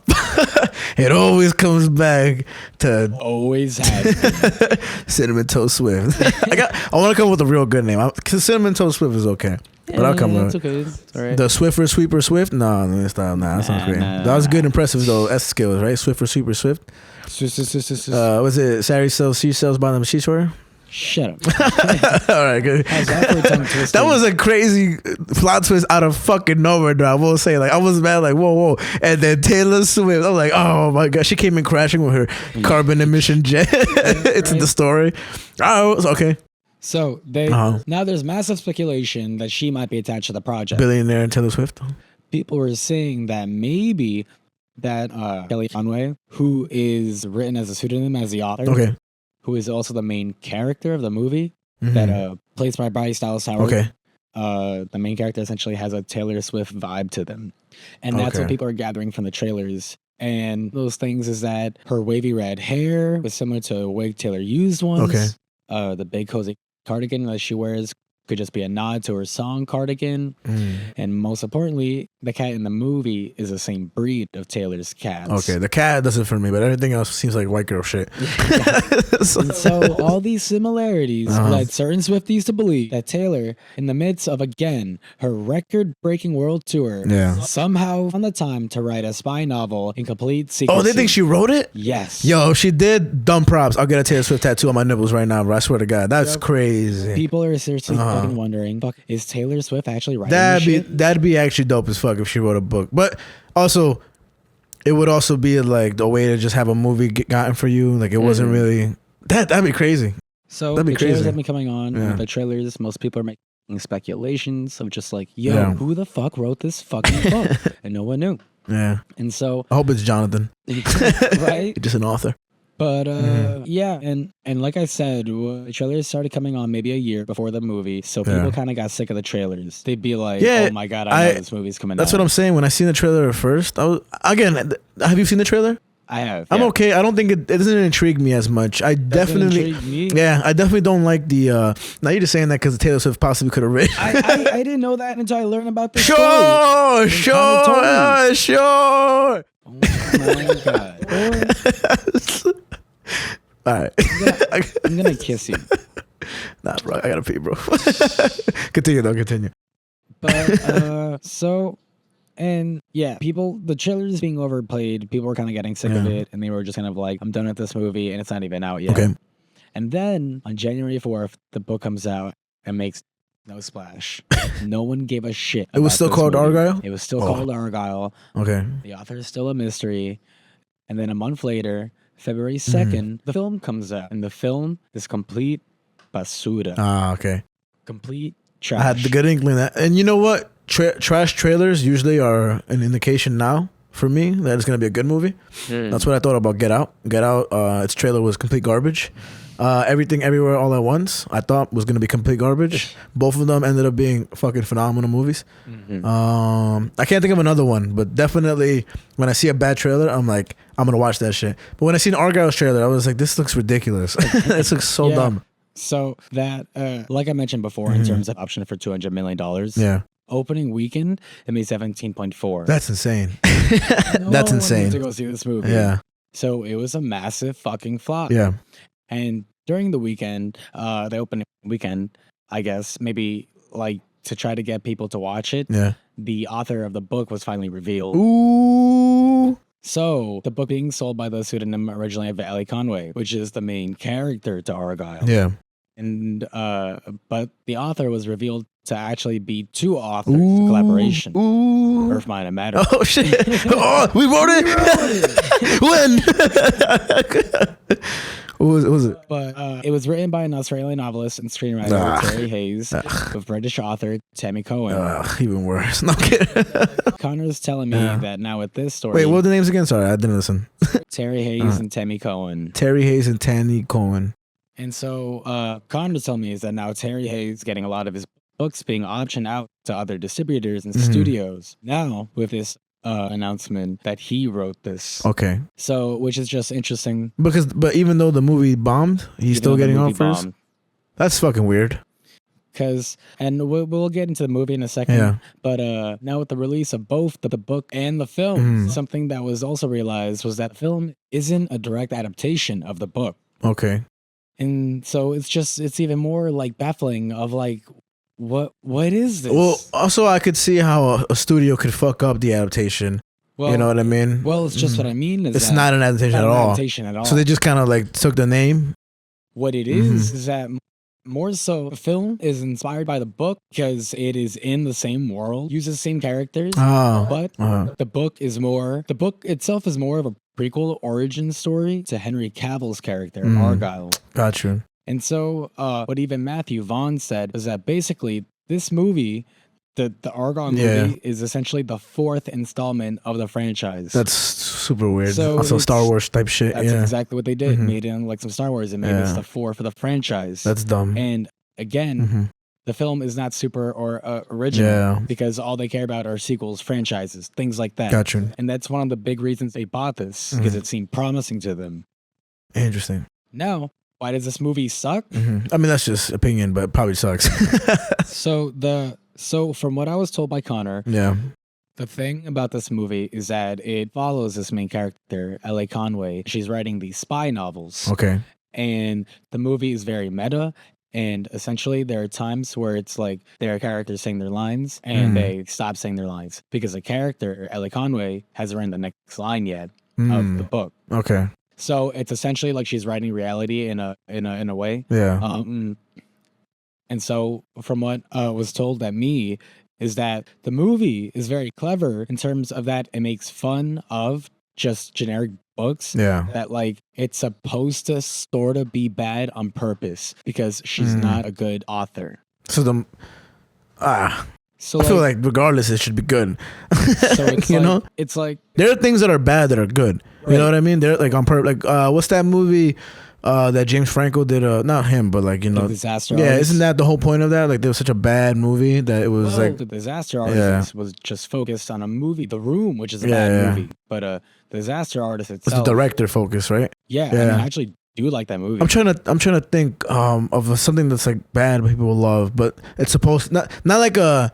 It always comes back to Always has. Cinnamon Toast Swift. I want to come up with a real good name. Cause Cinnamon Toast Swift is okay. But I'll come It's with okay. It's all right. the Swiffer Sweeper Swift. No, that sounds great. That was good, impressive though. That's skills, right? Swiffer Sweeper Swift. Was it Sari sells seashells by the seashore? Shut up. All right, good. How's that for a tongue twister? That was a crazy plot twist out of fucking nowhere, though. I will say, like, I was mad, like, whoa. And then Taylor Swift, I'm like, oh my god, she came in crashing with her carbon emission jet. It's in the story. Oh, okay. So now there's massive speculation that she might be attached to the project. Billionaire Taylor Swift. People were saying that maybe that Kelly Conway, who is written as a pseudonym as the author, Okay. who is also the main character of the movie, that plays by Bryce Dallas Howard. Okay. the main character essentially has a Taylor Swift vibe to them. And that's what Okay. people are gathering from the trailers. And those things is that her wavy red hair was similar to a wig Taylor used once. Okay. The big cozy cardigan that she wears could just be a nod to her song Cardigan. And most importantly, the cat in the movie is the same breed of Taylor's cats. Okay, the cat does it for me, but everything else seems like white girl shit. And so all these similarities led certain Swifties to believe that Taylor, in the midst of, again, her record-breaking world tour, Yeah. somehow found the time to write a spy novel in complete secrecy. Oh, they think she wrote it? Yes. Yo, if she did, dumb props. I'll get a Taylor Swift tattoo on my nipples right now, bro. I swear to God. That's crazy. People are seriously fucking wondering, fuck, is Taylor Swift actually writing this shit? That'd be actually dope as fuck if she wrote a book. But also, it would also be like the way to just have a movie gotten for you. Like it wasn't really that'd be crazy. So That'd be the trailers crazy. have been coming on. Yeah. And with the trailers, most people are making speculations of just like, yo, Yeah. who the fuck wrote this fucking book? And no one knew. Yeah. And so, I hope it's Jonathan. right? Just an author. But yeah, and like I said, the trailers started coming on maybe a year before the movie, so people Yeah. kind of got sick of the trailers. They'd be like, Yeah, "Oh my god, I know this movie's coming That's out." what I'm saying. When I seen the trailer at first, I was again. Have you seen the trailer? I have. I'm yeah. okay. I don't think it doesn't intrigue me as much. I definitely, intrigue me? yeah, I definitely don't like the. Now you're just saying that because Taylor Swift possibly could have written. I didn't know that until I learned about this story. Sure, kinda sure. Oh my god. All right. I'm gonna kiss you. Nah, bro, I gotta pee, bro. Continue though. Continue. But so, and yeah, the trailers being overplayed, people were kind of getting sick of Yeah. it, and they were just kind of like, I'm done with this movie, and it's not even out yet. Okay. And then on January 4th, the book comes out and makes no splash. No one gave a shit. It was about still this called movie. Argylle? It was still Oh. called Argylle. Okay. The author is still a mystery. And then a month later, February 2nd, the film comes out. And the film is complete basura. Ah, okay. Complete I trash. had the good inkling that, and you know what? Trash trailers usually are an indication now for me that it's gonna be a good movie. That's what I thought about Get Out. Get Out, its trailer was complete garbage. Everything Everywhere All at Once, I thought was gonna be complete garbage. Both of them ended up being fucking phenomenal movies. I can't think of another one, but definitely when I see a bad trailer, I'm like, I'm gonna watch that shit. But when I seen Argyle's trailer, I was like, this looks ridiculous. This looks so Yeah. dumb. So that, like I mentioned before, in terms of option for $200 million, Yeah, opening weekend, it made 17.4. that's insane. No that's one insane. went to go see this movie. Yeah, So it was a massive fucking flop. yeah. And during the weekend, the opening weekend, I guess, maybe like to try to get people to watch it, Yeah. the author of the book was finally revealed. Ooh. So the book being sold by the pseudonym originally of Ellie Conway, which is the main character to Argylle. Yeah. And but the author was revealed to actually be two authors, a collaboration. Ooh. Earth, Mind, and Matter. Oh shit! Oh, we wrote it. When? What was it? But it was written by an Australian novelist and screenwriter Ah. Terry Hayes with British author Tammy Cohen. Even worse. No I'm kidding. Connor's telling me that now with this story, Wait, what were the names again? Sorry, I didn't listen. Terry Hayes and Tammy Cohen. Terry Hayes and Tanny Cohen. And so Connor's telling me is that now Terry Hayes getting a lot of his books being optioned out to other distributors and studios. Now with this announcement that he wrote this. Okay. So, which is just interesting. But even though the movie bombed, he's still getting offers. That's fucking weird. And we'll get into the movie in a second. Yeah. But now with the release of both the book and the film, something that was also realized was that the film isn't a direct adaptation of the book. Okay. And so it's even more like baffling of like, what is this? Well, also I could see how a studio could fuck up the adaptation. You know what I mean? Well, it's just what I mean. It's not an adaptation not at an all. adaptation at all. So they just kind of like took the name. What it is that more so the film is inspired by the book because it is in the same world, uses the same characters, Oh. but the book itself is more of a prequel origin story to Henry Cavill's character, Argylle. Gotcha. And so what even Matthew Vaughn said was that basically this movie, the Argylle movie, is essentially the fourth installment of the franchise. That's super weird. So Also it's- Star Wars type shit. That's Yeah. exactly what they did. Made it like some Star Wars and made this Yeah. the fourth for the franchise. That's dumb. And again, the film is not super or original Yeah. because all they care about are sequels, franchises, things like that. Gotcha. And that's one of the big reasons they bought this because it seemed promising to them. Interesting. Now, why does this movie suck? I mean, that's just opinion, but it probably sucks. So from what I was told by Connor, Yeah. the thing about this movie is that it follows this main character, Ellie Conway. She's writing these spy novels. Okay. And the movie is very meta. And essentially, there are times where it's like there are characters saying their lines and they stop saying their lines because the character, Ellie Conway, hasn't written the next line yet of the book. Okay. So it's essentially like she's writing reality in a way. Yeah. And so from what was told at me is that the movie is very clever in terms of that it makes fun of just generic books. Yeah. That like it's supposed to sort of be bad on purpose because she's not a good author. So So I feel like regardless, it should be good. so it's You like, know? it's like There are things that are bad that are good. You know what I mean? They're like on purpose. Like, what's that movie that James Franco did? Not him, but like, you know. Disaster Yeah, Artist. isn't that the whole point of that? Like, there was such a bad movie that it was Well, like. the Disaster Artist was just focused on a movie, The Room, which is a bad Yeah. movie. But the Disaster Artist It's the itself, director focus, right? yeah, I mean, I actually do like that movie. I'm trying to think of something that's like bad but people will love, but it's supposed not like a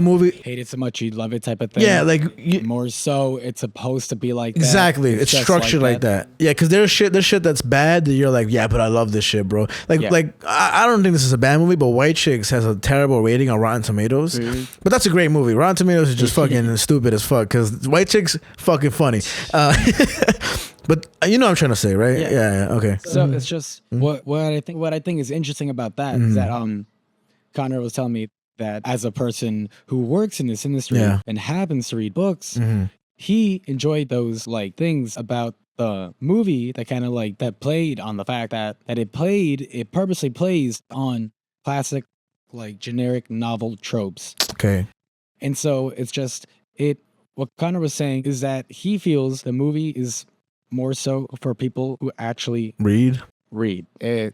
movie. Hate it so much you love it type of thing. Yeah, like more so it's supposed to be like that. exactly. It's just structured like that. Yeah, because there's shit that's bad that you're like, yeah, but I love this shit, bro. Like Yeah. I don't think this is a bad movie, but White Chicks has a terrible rating on Rotten Tomatoes. But that's a great movie. Rotten Tomatoes is just fucking stupid as fuck because White Chicks fucking funny. But you know what I'm trying to say, right? Yeah. Okay. So it's just what I think is interesting about that is that Connor was telling me that as a person who works in this industry and happens to read books, he enjoyed those like things about the movie that kind of like that played on the fact that it purposely plays on classic like generic novel tropes. Okay. And so it's just what Connor was saying is that he feels the movie is more so for people who actually Read. it.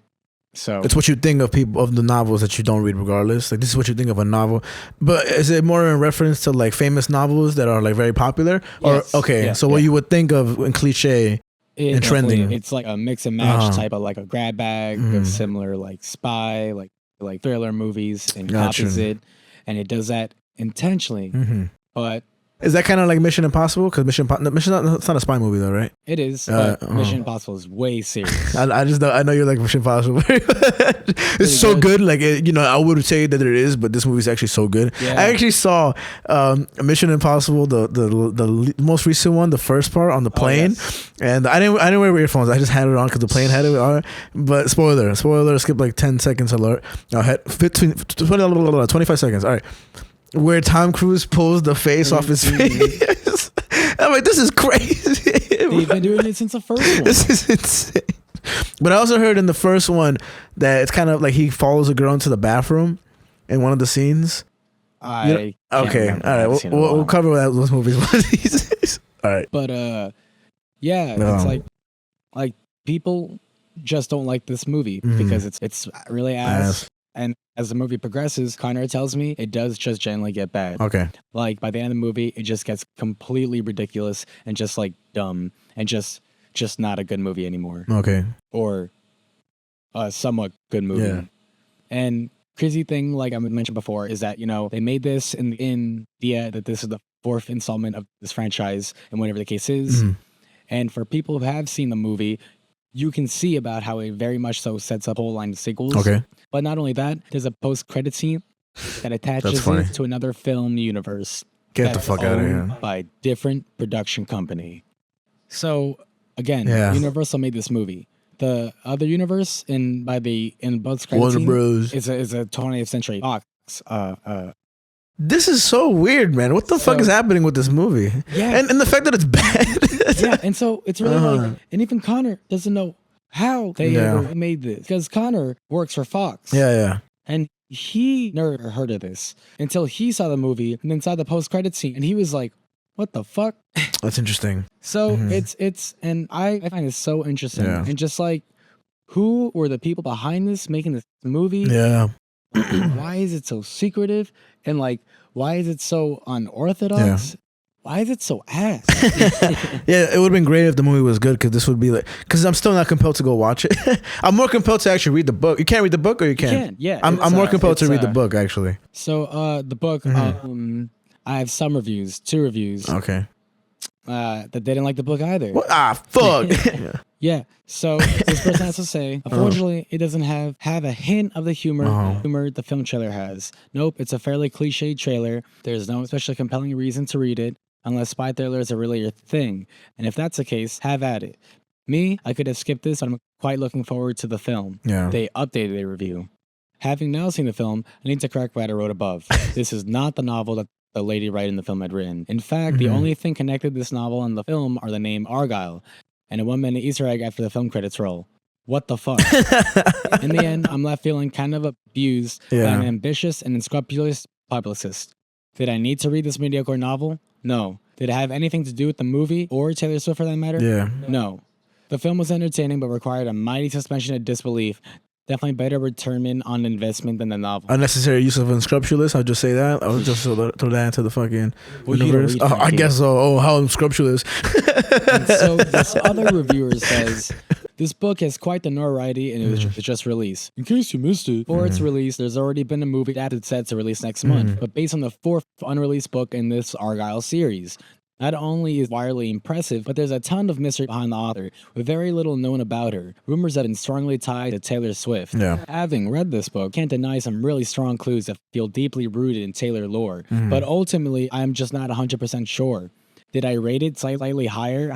So It's what you think of the novels that you don't read regardless. Like this is what you think of a novel. But is it more in reference to like famous novels that are like very popular? Or Yes. okay, Yeah, so what you would think of in cliche and definitely- trending. It's like a mix and match type of like a grab bag of similar like spy, like thriller movies and Gotcha. copies it. And it does that intentionally. But Is that kind of like Mission Impossible? Because it's not a spy movie though, right? it is. But Mission Impossible is way serious. I know you like Mission Impossible. It's so good. Like I would say that it is, but this movie is actually so good. Yeah. I actually saw Mission Impossible, the most recent one, the first part on the plane, and I didn't wear earphones. I just had it on because the plane had it on. But spoiler, skip like 10 seconds alert. I had 25 seconds. All right. Where Tom Cruise pulls the face off his face. I'm like, this is crazy. They've been doing it since the first one. This is insane. But I also heard in the first one that it's kind of like he follows a girl into the bathroom in one of the scenes. I can't Okay, remember. all right. I've seen it in a We'll while. cover those movies one of these days. All right. But yeah, it's like people just don't like this movie because it's really ass. And as the movie progresses, Connor tells me it does just generally get bad. Okay. Like by the end of the movie, it just gets completely ridiculous and just like dumb and just not a good movie anymore. Okay. Or a somewhat good movie. Yeah. And crazy thing, like I mentioned before, is that they made this in the that this is the fourth installment of this franchise, and whatever the case is. And for people who have seen the movie, you can see about how it very much so sets up a whole line of sequels. Okay. But not only that, there's a post-credit scene that attaches funny. it to another film universe. Get the that's fuck out of owned here. By different production company. So again, Yeah. Universal made this movie. The other universe in post-credit Warner scene Bros. is a 20th Century Fox. This is so weird, man. What the fuck is happening with this movie? Yeah. And the fact that it's bad. Yeah, and so it's really like, and even Connor doesn't know how they ever made this because Connor works for Fox. Yeah. And he never heard of this until he saw the movie and then saw the post-credit scene, and he was like, "What the fuck?" That's interesting. So it's and I find it so interesting, Yeah. and just like, who were the people behind this making this movie? Yeah. why is it so secretive? And like, why is it so unorthodox? Why is it so ass? Yeah, it would have been great if the movie was good, because this would be like, because I'm still not compelled to go watch it. I'm more compelled to actually read the book. You can't read the book, or you can? You can, yeah. I'm more compelled to read the book, actually. So the book, I have some reviews, 2 reviews. Okay. That they didn't like the book either. What? Ah, fuck. Yeah. So this person has to say, unfortunately, it doesn't have a hint of the humor the film trailer has. Nope, it's a fairly cliched trailer. There's no especially compelling reason to read it, unless spy thrillers are really your thing. And if that's the case, have at it. Me, I could have skipped this, but I'm quite looking forward to the film. Yeah. They updated a review. Having now seen the film, I need to correct what I wrote above. This is not the novel that the lady writing the film had written. In fact, the only thing connected this novel and the film are the name Argylle and a 1-minute Easter egg after the film credits roll. What the fuck? In the end, I'm left feeling kind of abused by an ambitious and unscrupulous publicist. Did I need to read this mediocre novel? No. Did it have anything to do with the movie or Taylor Swift for that matter? Yeah. No. The film was entertaining but required a mighty suspension of disbelief. Definitely better return on investment than the novel. Unnecessary use of unscrupulous. I'll just say that. I'll just throw that into the fucking universe. I guess so. Oh, how unscrupulous. And so this other reviewer says, this book has quite the notoriety and it was just released. In case you missed it, before its release, there's already been a movie adapted set to release next month, but based on the 4th unreleased book in this Argylle series. Not only is wildly impressive, but there's a ton of mystery behind the author, with very little known about her. Rumors have been strongly tied to Taylor Swift. Yeah. Having read this book, can't deny some really strong clues that feel deeply rooted in Taylor lore. But ultimately, I'm just not 100% sure. Did I rate it slightly higher?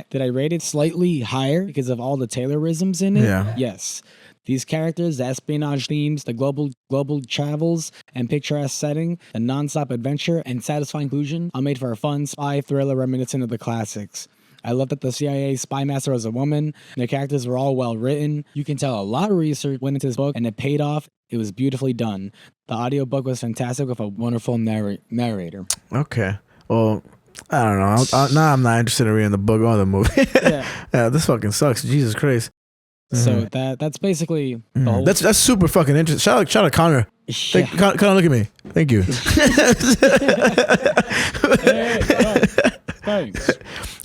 Did I rate it slightly higher because of all the Taylorisms in it? Yeah. Yes. These characters, the espionage themes, the global travels and picturesque setting, the non-stop adventure and satisfying conclusion all made for a fun spy thriller reminiscent of the classics. I love that the CIA spy master was a woman, and the characters were all well written. You can tell a lot of research went into this book, and it paid off. It was beautifully done. The audiobook was fantastic with a wonderful narrator. Okay. Well, I don't know. Now I'm not interested in reading the book or the movie. Yeah, this fucking sucks. Jesus Christ. So that's basically the whole. That's super fucking interesting. Shout out Connor. Yeah. Connor, look at me. Thank you. Thanks.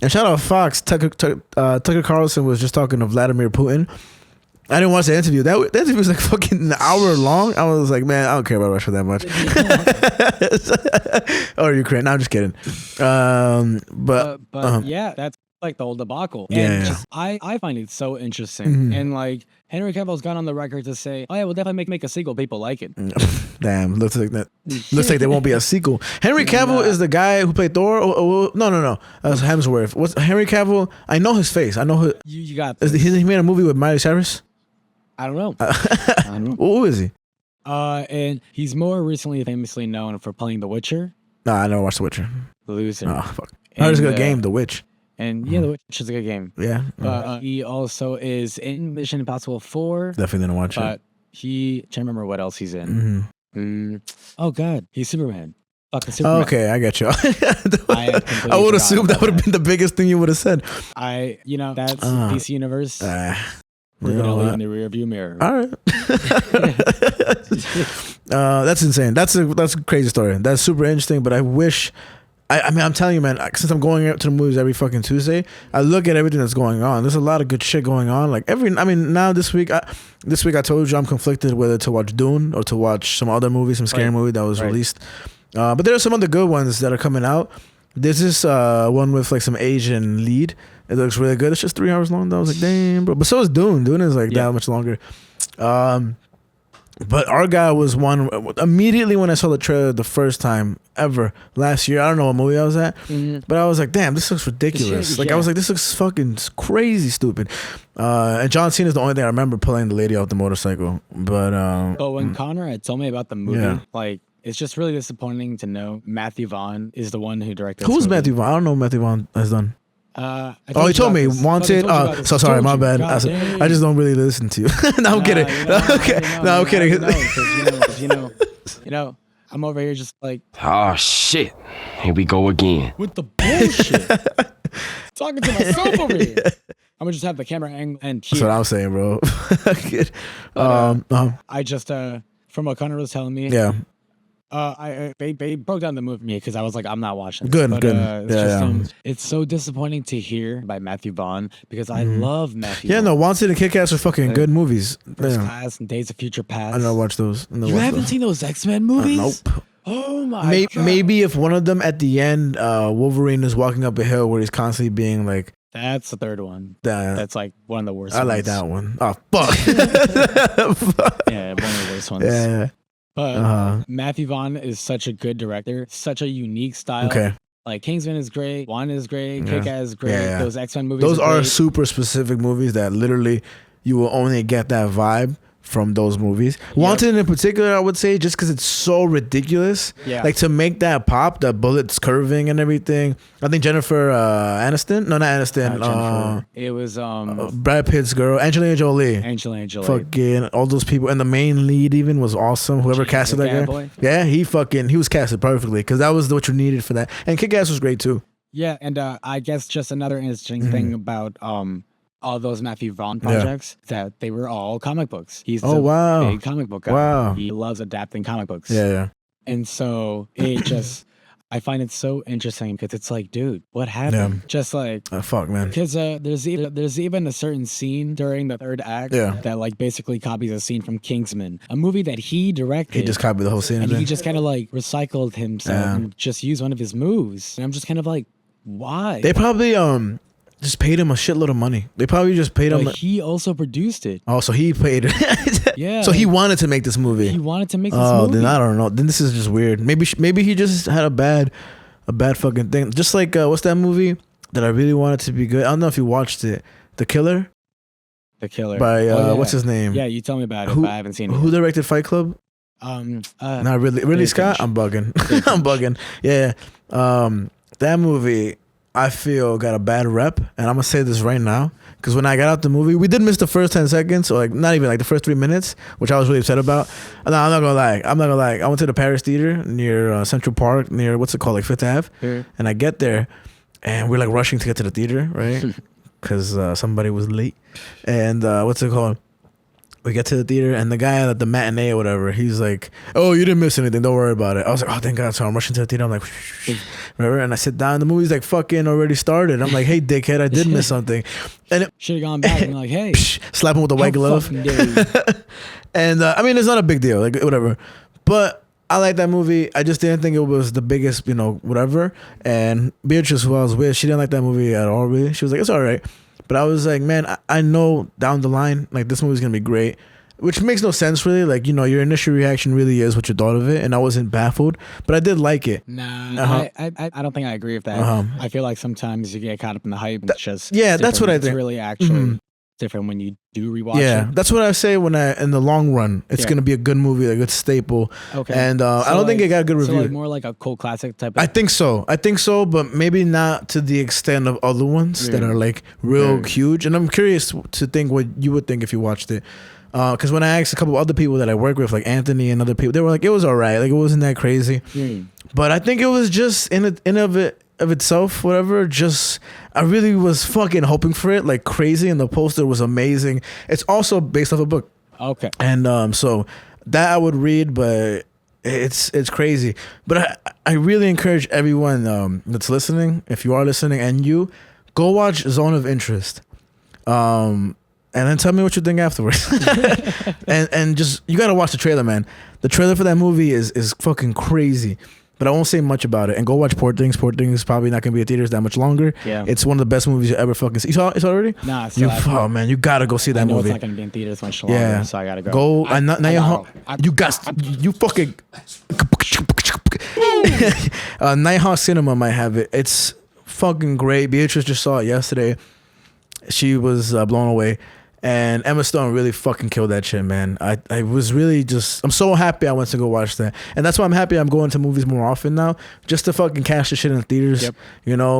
And shout out Fox. Tucker Carlson was just talking to Vladimir Putin. I didn't watch the interview. That interview was like fucking an hour long. I was like, man, I don't care about Russia that much. Or Ukraine. No, I'm just kidding. But yeah, that's like the whole debacle. Yeah, And just, I find it so interesting. And like Henry Cavill's gone on the record to say, oh yeah, we'll definitely make a sequel. People like it. Damn, looks like there won't be a sequel. Henry Cavill is the guy who played Thor. No. That's Hemsworth. What's Henry Cavill? I know his face. I know who. You got this. He made a movie with Miley Cyrus. I don't know. Who is he? And he's more recently famously known for playing The Witcher. Nah, I never watched The Witcher. Loser. Oh, fuck. That was a good game, The Witch. And yeah, The Witch is a good game. Yeah. But he also is in Mission Impossible 4. Definitely didn't watch it. But I can't remember what else he's in. Oh, God. He's Superman. Fucking Superman. Okay, I got you. I would assume that would have been the biggest thing you would have said. That's DC Universe. We're going to leave in the rearview mirror. All right. That's insane. That's a crazy story. That's super interesting, but I wish... I mean, I'm telling you, man, since I'm going out to the movies every fucking Tuesday, I look at everything that's going on. There's a lot of good shit going on. Like now this week I told you I'm conflicted whether to watch Dune or to watch some other movie, some scary movie that was released. But there are some other good ones that are coming out. There's this one with like some Asian lead. It looks really good. It's just 3 hours long. I was like, damn, bro. But so is Dune. Dune is like that much longer. But Argylle was one immediately when I saw the trailer the first time ever last year. I don't know what movie I was at, but I was like, damn, this looks ridiculous. Like I was like, this looks fucking crazy stupid. And John Cena is the only thing I remember pulling the lady off the motorcycle. But when Connor had told me about the movie, like it's just really disappointing to know Matthew Vaughn is the one who directed. Who's Matthew Vaughn? I don't know what Matthew Vaughn has done. He told me Wanted. So sorry, my bad. I just don't really listen to you. No, I'm kidding. I'm kidding. You know, I'm over here just like, oh shit, here we go again with the bullshit. Talking to myself over here. I'm gonna just have the camera angle and that's what I'm saying, bro. I just for from what Connor was telling me. Yeah. They broke down the movie for me because I was like, I'm not watching this. Good, But, good. It's Yeah, just, it's so disappointing to hear by Matthew Vaughn because I love Matthew. Yeah, Vaughn. no, Wanted and Kick-Ass are fucking good movies. First Yeah. Class and Days of Future Past. I never watched those. You haven't seen those X-Men movies? Nope. Oh my god. Maybe if one of them at the end, Wolverine is walking up a hill where he's constantly being like, That's the third one. that. That's like one of the worst. I like ones. that one. Oh, fuck. Yeah, one of the worst ones. Yeah. But Matthew Vaughn is such a good director, such a unique style. Okay. Like Kingsman is great, Wanda is great, Yeah. Kick-Ass is great. Yeah. Those X-Men movies. Those are great. super specific movies that literally you will only get that vibe from those movies. Wanted in particular, I would say, just because it's so ridiculous. Yeah. Like to make that pop, the bullets curving and everything. I think Jennifer Aniston. No, not Aniston. Jennifer. It was Brad Pitt's girl, Angelina Jolie. Angelina Jolie. Fucking all those people, and the main lead even was awesome. Whoever James casted that guy, McAvoy. yeah, he was casted perfectly because that was what you needed for that. And Kick-Ass was great too. Yeah, and I guess just another interesting thing about all those Matthew Vaughn projects that they were all comic books. He's Oh, a wow. big comic book guy. Wow. He loves adapting comic books. Yeah. And so it just, I find it so interesting because it's like, dude, what happened? Just like, Fuck, man. because there's even a certain scene during the third act that like basically copies a scene from Kingsman, a movie that he directed. He just copied the whole scene. and of he it. just kind of like recycled himself and just used one of his moves. And I'm just kind of like, why? They probably just paid him a shitload of money. They probably just paid him. But he also produced it. Oh, so he paid it. Yeah. So he wanted to make this movie. He wanted to make this Oh, movie. then I don't know. Then this is just weird. Maybe he just had a bad fucking thing. Just like what's that movie that I really wanted to be good? I don't know if you watched it. The Killer The Killer. by Oh, yeah. what's his name? Yeah, you tell me about it, Who- but I haven't seen it. Who directed Fight Club? Not really. Really, David Scott? Finch. I'm bugging. I'm bugging. Yeah. That movie, I feel, got a bad rep, and I'm gonna say this right now because when I got out the movie, we did miss the first 10 seconds, or like not even like the first 3 minutes, which I was really upset about. No, I'm not gonna lie. I went to the Paris Theater near Central Park, near what's it called, like Fifth Ave, and I get there, and we're like rushing to get to the theater, right? Because somebody was late, and what's it called? We get to the theater, and the guy at the matinee or whatever, he's like, "Oh, you didn't miss anything. Don't worry about it." I was like, "Oh, thank God." So I'm rushing to the theater. I'm like, remember? And I sit down. The movie's like fucking already started. I'm like, "Hey, dickhead, I did miss something." And it, Should have gone back and like, hey, slap him with a white how glove. fucking dare you? And I mean, it's not a big deal, like whatever. But I like that movie. I just didn't think it was the biggest, whatever. And Beatrice, who I was with, she didn't like that movie at all. Really, she was like, "It's all right." But I was like, man, I know down the line, like this movie's gonna be great, which makes no sense really. Like, your initial reaction really is what you thought of it, and I wasn't baffled, but I did like it. Nah, I don't think I agree with that. I feel like sometimes you get caught up in the hype. And it's just That's what I It's think. really actually different when you do rewatch Yeah, it. that's what I say when in the long run, it's Yeah. gonna be a good movie, a good staple. Okay. And I So, don't think it got a good So review. like more like a cult classic type of. I think so, but maybe not to the extent of other ones that are like real huge. And I'm curious to think what you would think if you watched it. Because when I asked a couple of other people that I work with, like Anthony and other people, they were like, it was all right. Like, it wasn't that crazy. But I think it was just in of itself, whatever. Just, I really was fucking hoping for it like crazy. And the poster was amazing. It's also based off a book. Okay. And so that I would read, but it's crazy. But I really encourage everyone that's listening, if you are listening, and you go watch Zone of Interest, and then tell me what you think afterwards. and just, you gotta watch the trailer, man. The trailer for that movie is fucking crazy. But I won't say much about it. And go watch Poor Things. Poor Things is probably not gonna be in theaters that much longer. Yeah. It's one of the best movies you ever fucking see. You saw it already? Nah, it's still happening. Oh man, you gotta go see that I know movie. it's not going to be in theaters much longer, Yeah, so I got to go. Go and now you're home. You fucking Nighthawk Cinema might have it. It's fucking great. Beatrice just saw it yesterday. She was blown away, and Emma Stone really fucking killed that shit, man. I was really just, I'm so happy I went to go watch that, and that's why I'm happy I'm going to movies more often now, just to fucking catch the shit in the theaters. Yep.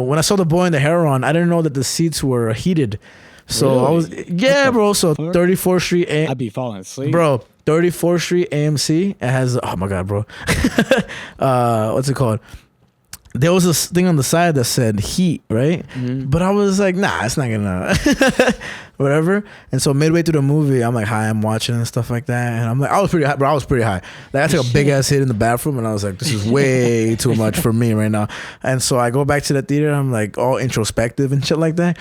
When I saw The Boy and the Heron, I didn't know that the seats were heated. So I was, bro. So 34th Street, I'd be falling asleep. bro. 34th Street AMC. It has, oh my god, bro. What's it called? there was this thing on the side that said heat, right? But I was like, nah, it's not gonna whatever. And so midway through the movie, I'm like, hi, I'm watching and stuff like that. And I'm like, I was pretty high, bro. I was pretty high. Like, I took a big ass hit in the bathroom, and I was like, this is way too much for me right now. And so I go back to the theater. I'm like all introspective and shit like that.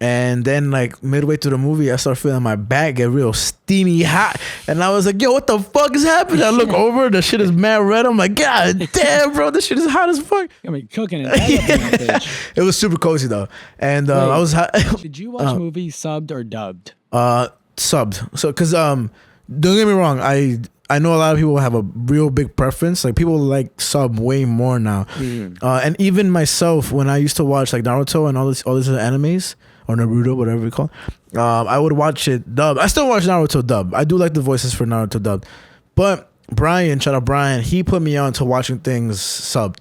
And then like midway through the movie, I start feeling my back get real steamy hot. And I was like, yo, what the fuck is happening? I look over, the shit is mad red. I'm like, God damn, bro, this shit is hot as fuck. I mean, cooking it. Bitch. It was super cozy though. And I was hot. Did you watch movies subbed or dubbed? Subbed. So, cause don't get me wrong, I know a lot of people have a real big preference. Like people like sub way more now. And even myself, when I used to watch like Naruto and all these other animes, or Naruto, whatever we call it, I would watch it dub. I still watch Naruto dub. I do like the voices for Naruto dub. But Brian, shout out Brian, he put me on to watching things subbed.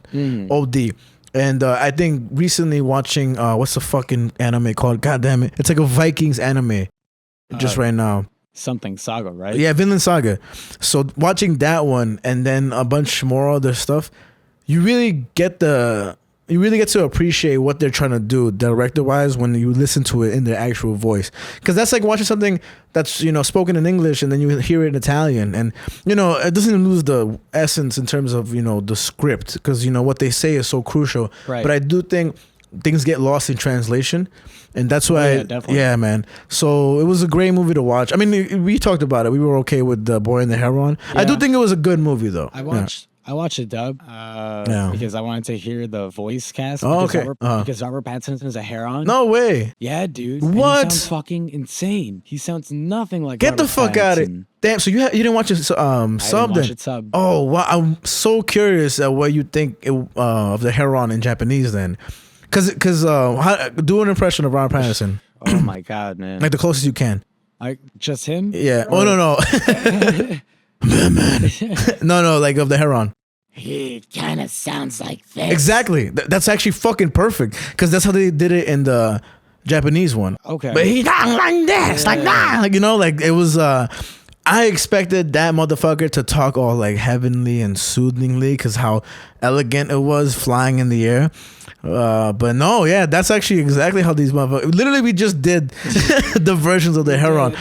OD. And I think recently watching, what's the fucking anime called? God damn it. It's like a Vikings anime. Just right now. Something Saga, right? Yeah, Vinland Saga. So watching that one and then a bunch more other stuff, you really get to appreciate what they're trying to do director wise when you listen to it in their actual voice. Because that's like watching something that's, you know, spoken in English and then you hear it in Italian. And, you know, it doesn't lose the essence in terms of, you know, the script, because, you know, what they say is so crucial. Right. But I do think things get lost in translation. And that's why, yeah, man. So it was a great movie to watch. I mean, we talked about it. We were okay with The Boy and the Heron. Yeah. I do think it was a good movie, though. I watched it dub because I wanted to hear the voice cast. Oh, because okay. Because Robert Pattinson is a heron. No way. Yeah, dude. What? And he sounds fucking insane. He sounds nothing like Get Robert the fuck Pattinson. out of it. Damn, so you didn't watch it sub I didn't watch then? it sub. Oh, wow. I'm so curious at what you think of the Heron in Japanese then. Because do an impression of Robert Pattinson. Oh my god, man. Like the closest you can. Just him? Yeah. Oh, no. No, like of the Heron. He kind of sounds like this. Exactly. That's actually fucking perfect, because that's how they did it in the Japanese one. Okay. But he talking like this, like that. Like, you know, like it was, I expected that motherfucker to talk all like heavenly and soothingly, because how elegant it was flying in the air. But no, yeah, that's actually exactly how these motherfuckers. Literally, we just did the versions of the Heron.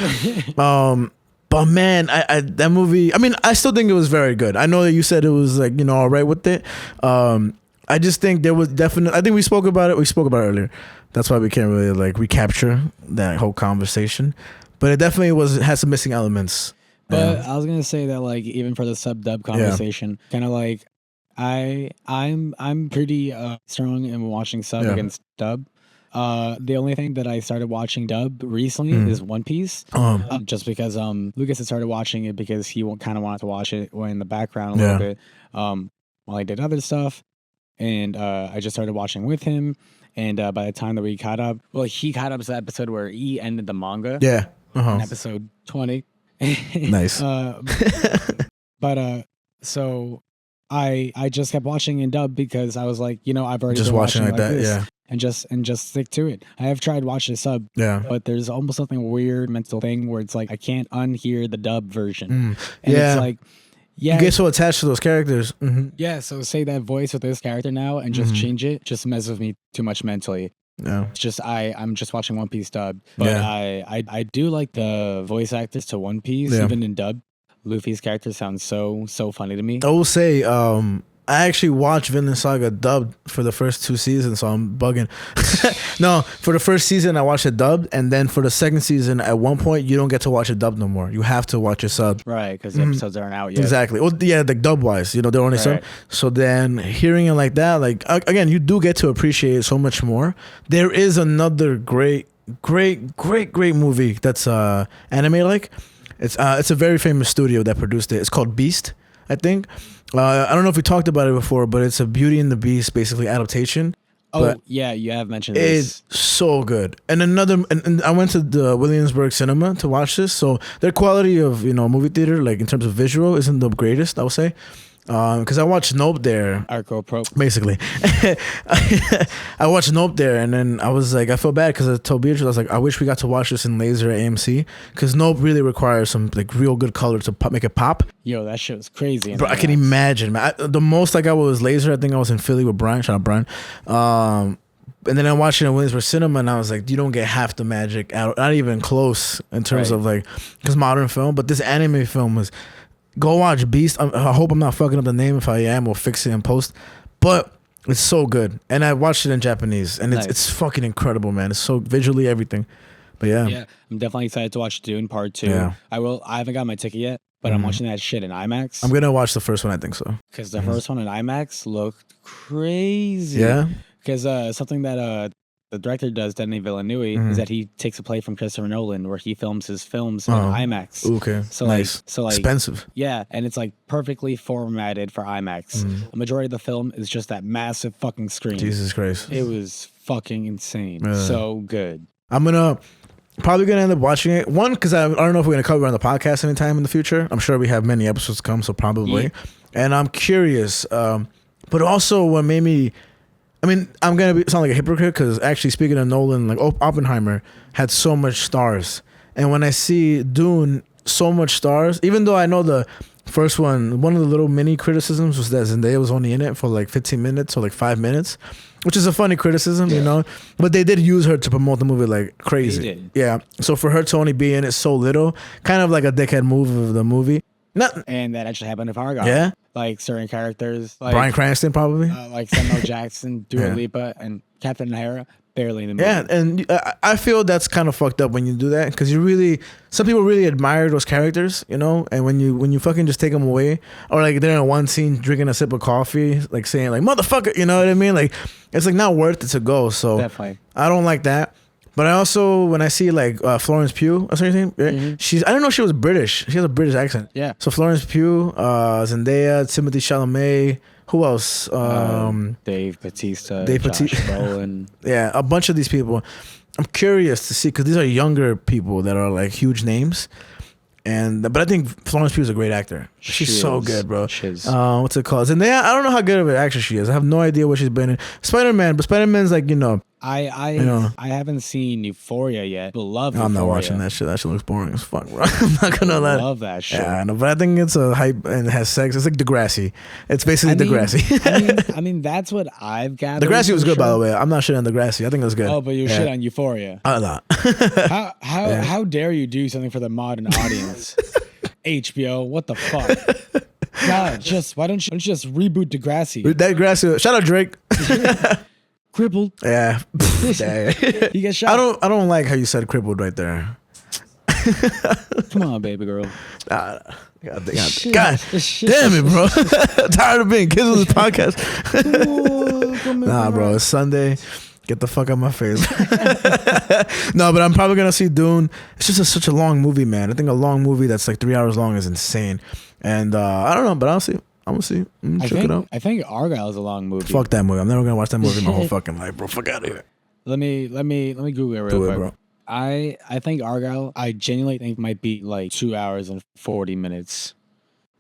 But man, I that movie. I mean, I still think it was very good. I know that you said it was like, you know, all right with it. I just think there was definitely. I think we spoke about it. We spoke about it earlier. That's why we can't really like recapture that whole conversation. But it definitely has some missing elements. But I was gonna say that like even for the sub dub conversation, kind of like I'm pretty strong in watching sub against dub. The only thing that I started watching dub recently is One Piece, just because Lucas had started watching it because he kind of wanted to watch it in the background a little bit while I did other stuff, and I just started watching with him. And by the time that we caught up, he caught up to the episode where he ended the manga. Yeah, in episode 20. Nice. So I just kept watching in dub because I was like, you know, I've already just been watching like that, this, yeah. and just stick to it. I have tried watching sub, but there's almost something weird mental thing where it's like I can't unhear the dub version, and it's like, yeah, you get so attached to those characters. Yeah, so say that voice with this character now and just change it, just messes with me too much mentally. No, it's just I'm just watching One Piece dub, but I do like the voice actors to One Piece even in dub. Luffy's character sounds so funny to me. I will say, I actually watched Vinland Saga dubbed for the first 2 seasons, so I'm bugging. No, for the first season I watched it dubbed, and then for the second season, at one point you don't get to watch it dubbed no more. You have to watch it sub. Right, because the episodes aren't out yet. Exactly. Well, yeah, like dub wise, you know, they're only sub. So then hearing it like that, like again, you do get to appreciate it so much more. There is another great movie that's anime like. It's a very famous studio that produced it. It's called Beast, I think. I don't know if we talked about it before, but it's a Beauty and the Beast basically adaptation. Oh yeah, you have mentioned this. It's so good. And and I went to the Williamsburg Cinema to watch this, so their quality of, you know, movie theater, like in terms of visual, isn't the greatest, I would say. because I watched Nope there. Arco Pro. Basically, I watched Nope there, and then I was like, I felt bad because I told Beatrice, I was like, I wish we got to watch this in laser at AMC because Nope really requires some like real good color to make it pop. Yo, that shit was crazy. Bro, I can imagine, man. The most I got was laser. I think I was in Philly with Brian. Shout out Brian. And then I watched it in Williamsburg Cinema, and I was like, you don't get half the magic, not even close in terms of like, because modern film, but this anime film was. Go watch Beast. I hope I'm not fucking up the name. If I am, we'll fix it in post. But it's so good, and I watched it in Japanese, and it's fucking incredible, man. It's so visually everything. But yeah, I'm definitely excited to watch Dune Part 2. Yeah. I haven't got my ticket yet, but I'm watching that shit in IMAX. I'm gonna watch the first one. I think so. Because the first one in IMAX looked crazy. Yeah. Because something that the director does, Denis Villeneuve, is that he takes a play from Christopher Nolan where he films his films in IMAX. Okay. So nice. Like Expensive. Yeah, and it's like perfectly formatted for IMAX. A majority of the film is just that massive fucking screen. Jesus Christ. It was fucking insane. Yeah. So good. I'm probably gonna end up watching it. One, because I don't know if we're gonna cover it on the podcast anytime in the future. I'm sure we have many episodes to come, so probably. Yeah. And I'm curious, but also what made me. I mean, I'm gonna sound like a hypocrite because actually, speaking of Nolan, like Oppenheimer had so much stars, and when I see Dune, so much stars. Even though I know the first one of the little mini criticisms was that Zendaya was only in it for like 15 minutes or like 5 minutes, which is a funny criticism, you know. But they did use her to promote the movie like crazy. They did. Yeah. So for her to only be in it so little, kind of like a dickhead move of the movie. And that actually happened with Argylle. Yeah. Like certain characters, like Bryan Cranston probably. like Samuel Jackson, Dua Lipa, and Captain O'Hara, barely in the movie. Yeah, and I feel that's kind of fucked up when you do that because some people really admire those characters, you know, and when you fucking just take them away, or like they're in one scene drinking a sip of coffee, like saying like motherfucker, you know what I mean? Like it's like not worth it to go. So Definitely. I don't like that. But I also, when I see like Florence Pugh, that's her name. Right? I didn't know she was British. She has a British accent. Yeah. So Florence Pugh, Zendaya, Timothée Chalamet. Who else? Dave Bautista, Dave Josh Bautista. Brolin. Yeah, a bunch of these people. I'm curious to see because these are younger people that are like huge names. But I think Florence Pugh is a great actor. She's so good, bro. She is. What's it called? Zendaya, I don't know how good of an actress she is. I have no idea what she's been in. Spider-Man, but Spider-Man's like, you know. I haven't seen Euphoria yet, but love Euphoria. I'm not watching that shit. That shit looks boring as fuck, bro. I'm not gonna lie. Love that shit. Yeah, I know, but I think it's a hype and it has sex. It's like Degrassi. It's basically Degrassi. I mean, that's what I've gathered. Degrassi was good, by the way. I'm not shit on Degrassi. I think it was good. Oh, but you shit on Euphoria. A lot. How dare you do something for the modern audience? HBO, what the fuck? God, why don't you just reboot Degrassi? Degrassi. Shout out Drake. Crippled. Yeah. You get shot. I don't like how you said crippled right there. Come on, baby girl. God damn it, bro. Tired of being kids on this podcast. Nah, bro, it's Sunday. Get the fuck out of my face. No, but I'm probably gonna see Dune. It's just such a long movie, man. I think a long movie that's like 3 hours long is insane. And I don't know, but I'll see. I'm gonna see. Check it out. I think Argylle is a long movie. Fuck that movie. I'm never gonna watch that movie my whole fucking life, bro. Fuck out of here. Let me Google it real Do quick. it, bro. I think Argylle, I genuinely think might be like 2 hours and 40 minutes.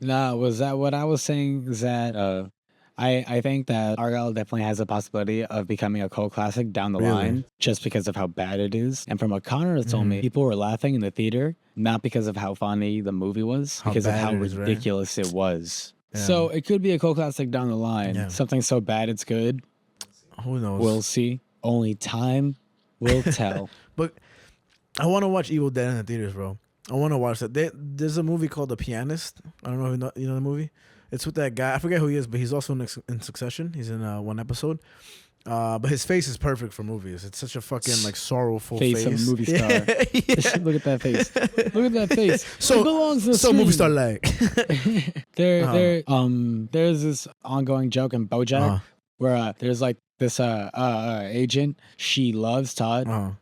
Nah, was that what I was saying? Is that I think that Argylle definitely has a possibility of becoming a cult classic down the line just because of how bad it is. And from what Connor has told me, people were laughing in the theater, not because of how funny the movie was, because of how ridiculous it was. Yeah. So it could be a cult classic down the line. Yeah. Something so bad it's good. Who knows? We'll see. Only time will tell. But I want to watch Evil Dead in the theaters, bro. I want to watch that. There's a movie called The Pianist. I don't know if you know the movie. It's with that guy. I forget who he is, but he's also in Succession. He's in one episode. But his face is perfect for movies. It's such a fucking like sorrowful face. Face of a movie star. Yeah. Look at that face. Look at that face. So it belongs to the screen. movie star like. There's this ongoing joke in BoJack where there's like this agent. She loves Todd,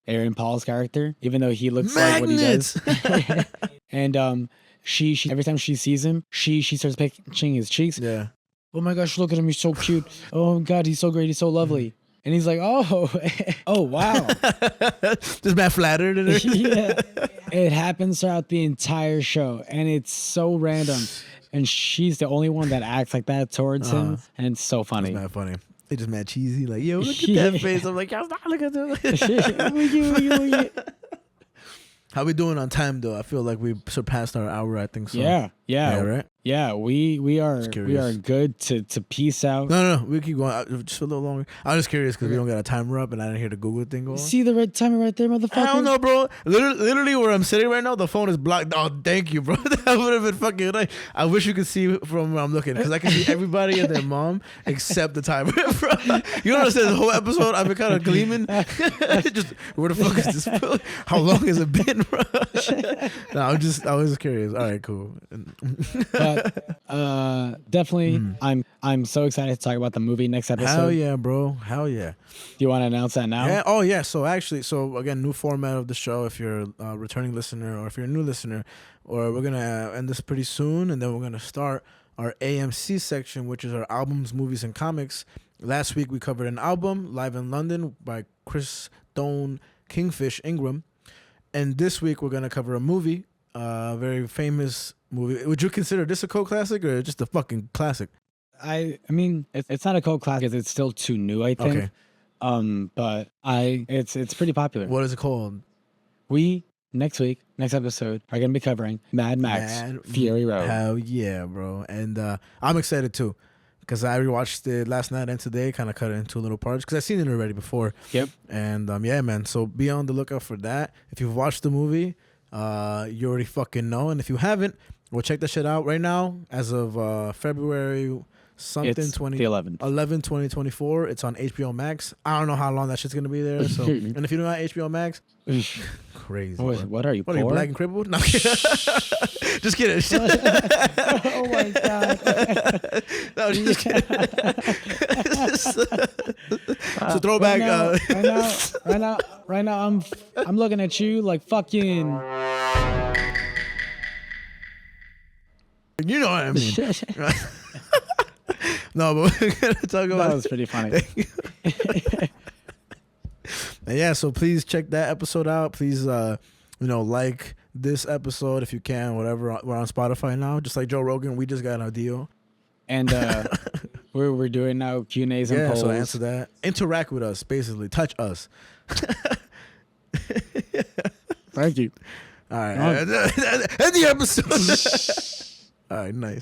Aaron Paul's character, even though he looks like what he does. And she every time she sees him, she starts pinching his cheeks. Yeah. Oh my gosh, look at him, he's so cute. Oh God, he's so great, he's so lovely. And he's like, oh wow. Just Matt flattered. Yeah. It happens throughout the entire show, and it's so random. and she's the only one that acts like that towards him, and it's so It's funny. mad funny. They just mad cheesy. Like, yo, look at Yeah. that face. I'm like, yo, stop, look at that. How we doing on time though? I feel like we surpassed our hour. I think so. Yeah, Right. yeah. We are curious. good to peace out. No. We keep going just a little longer. I'm just curious because we don't got a timer up, and I didn't hear the Google thing going. See the red timer right there, motherfucker. I don't know, bro. Literally where I'm sitting right now, the phone is blocked. Oh, thank you, bro. That would have been fucking nice. I wish you could see from where I'm looking, because I can see everybody and their mom except the timer, bro. You know what I said? The whole episode, I've been kind of gleaming. Just, where the fuck is this? How long has it been, bro? No, I was just curious. All right, cool. But definitely, I'm so excited to talk about the movie next episode. Hell yeah, bro. Hell yeah. Do you want to announce that now? Yeah. Oh, yeah. So again, new format of the show. If you're a returning listener or if you're a new listener, or we're gonna end this pretty soon, and then we're gonna start our AMC section, which is our albums, movies, and comics. Last week we covered an album, Live in London, by Chris Stone Kingfish Ingram, and this week we're gonna cover a movie, a very famous movie. Would you consider this a cult classic or just a fucking classic? I mean, it's not a cult classic because it's still too new, I think. Okay. But it's pretty popular. What is it called? We next episode are gonna be covering Mad Max Fury Road. Hell yeah, bro. And I'm excited too, because I rewatched it last night and today, kind of cut it into little parts because I've seen it already before. Yep. And yeah, man. So be on the lookout for that. If you've watched the movie, you already fucking know. And if you haven't, well, check that shit out right now. As of February something, It's the 11th. 2024. It's on HBO Max. I don't know how long that shit's gonna be there. So, and if you don't have HBO Max, crazy. What are you, What are you, poor? black and crippled? No, just kidding. Oh my god. No, just kidding. So throwback. Right now, I'm looking at you like fucking. You know what I mean. No, but we're gonna talk about. That was pretty funny. And yeah, so please check that episode out. Please, like this episode if you can. Whatever, we're on Spotify now, just like Joe Rogan. We just got a deal. And we're doing now Q&As and Yeah, polls. so answer that. Interact with us, basically. Touch us. Thank you. All right, end the episode. All right, nice.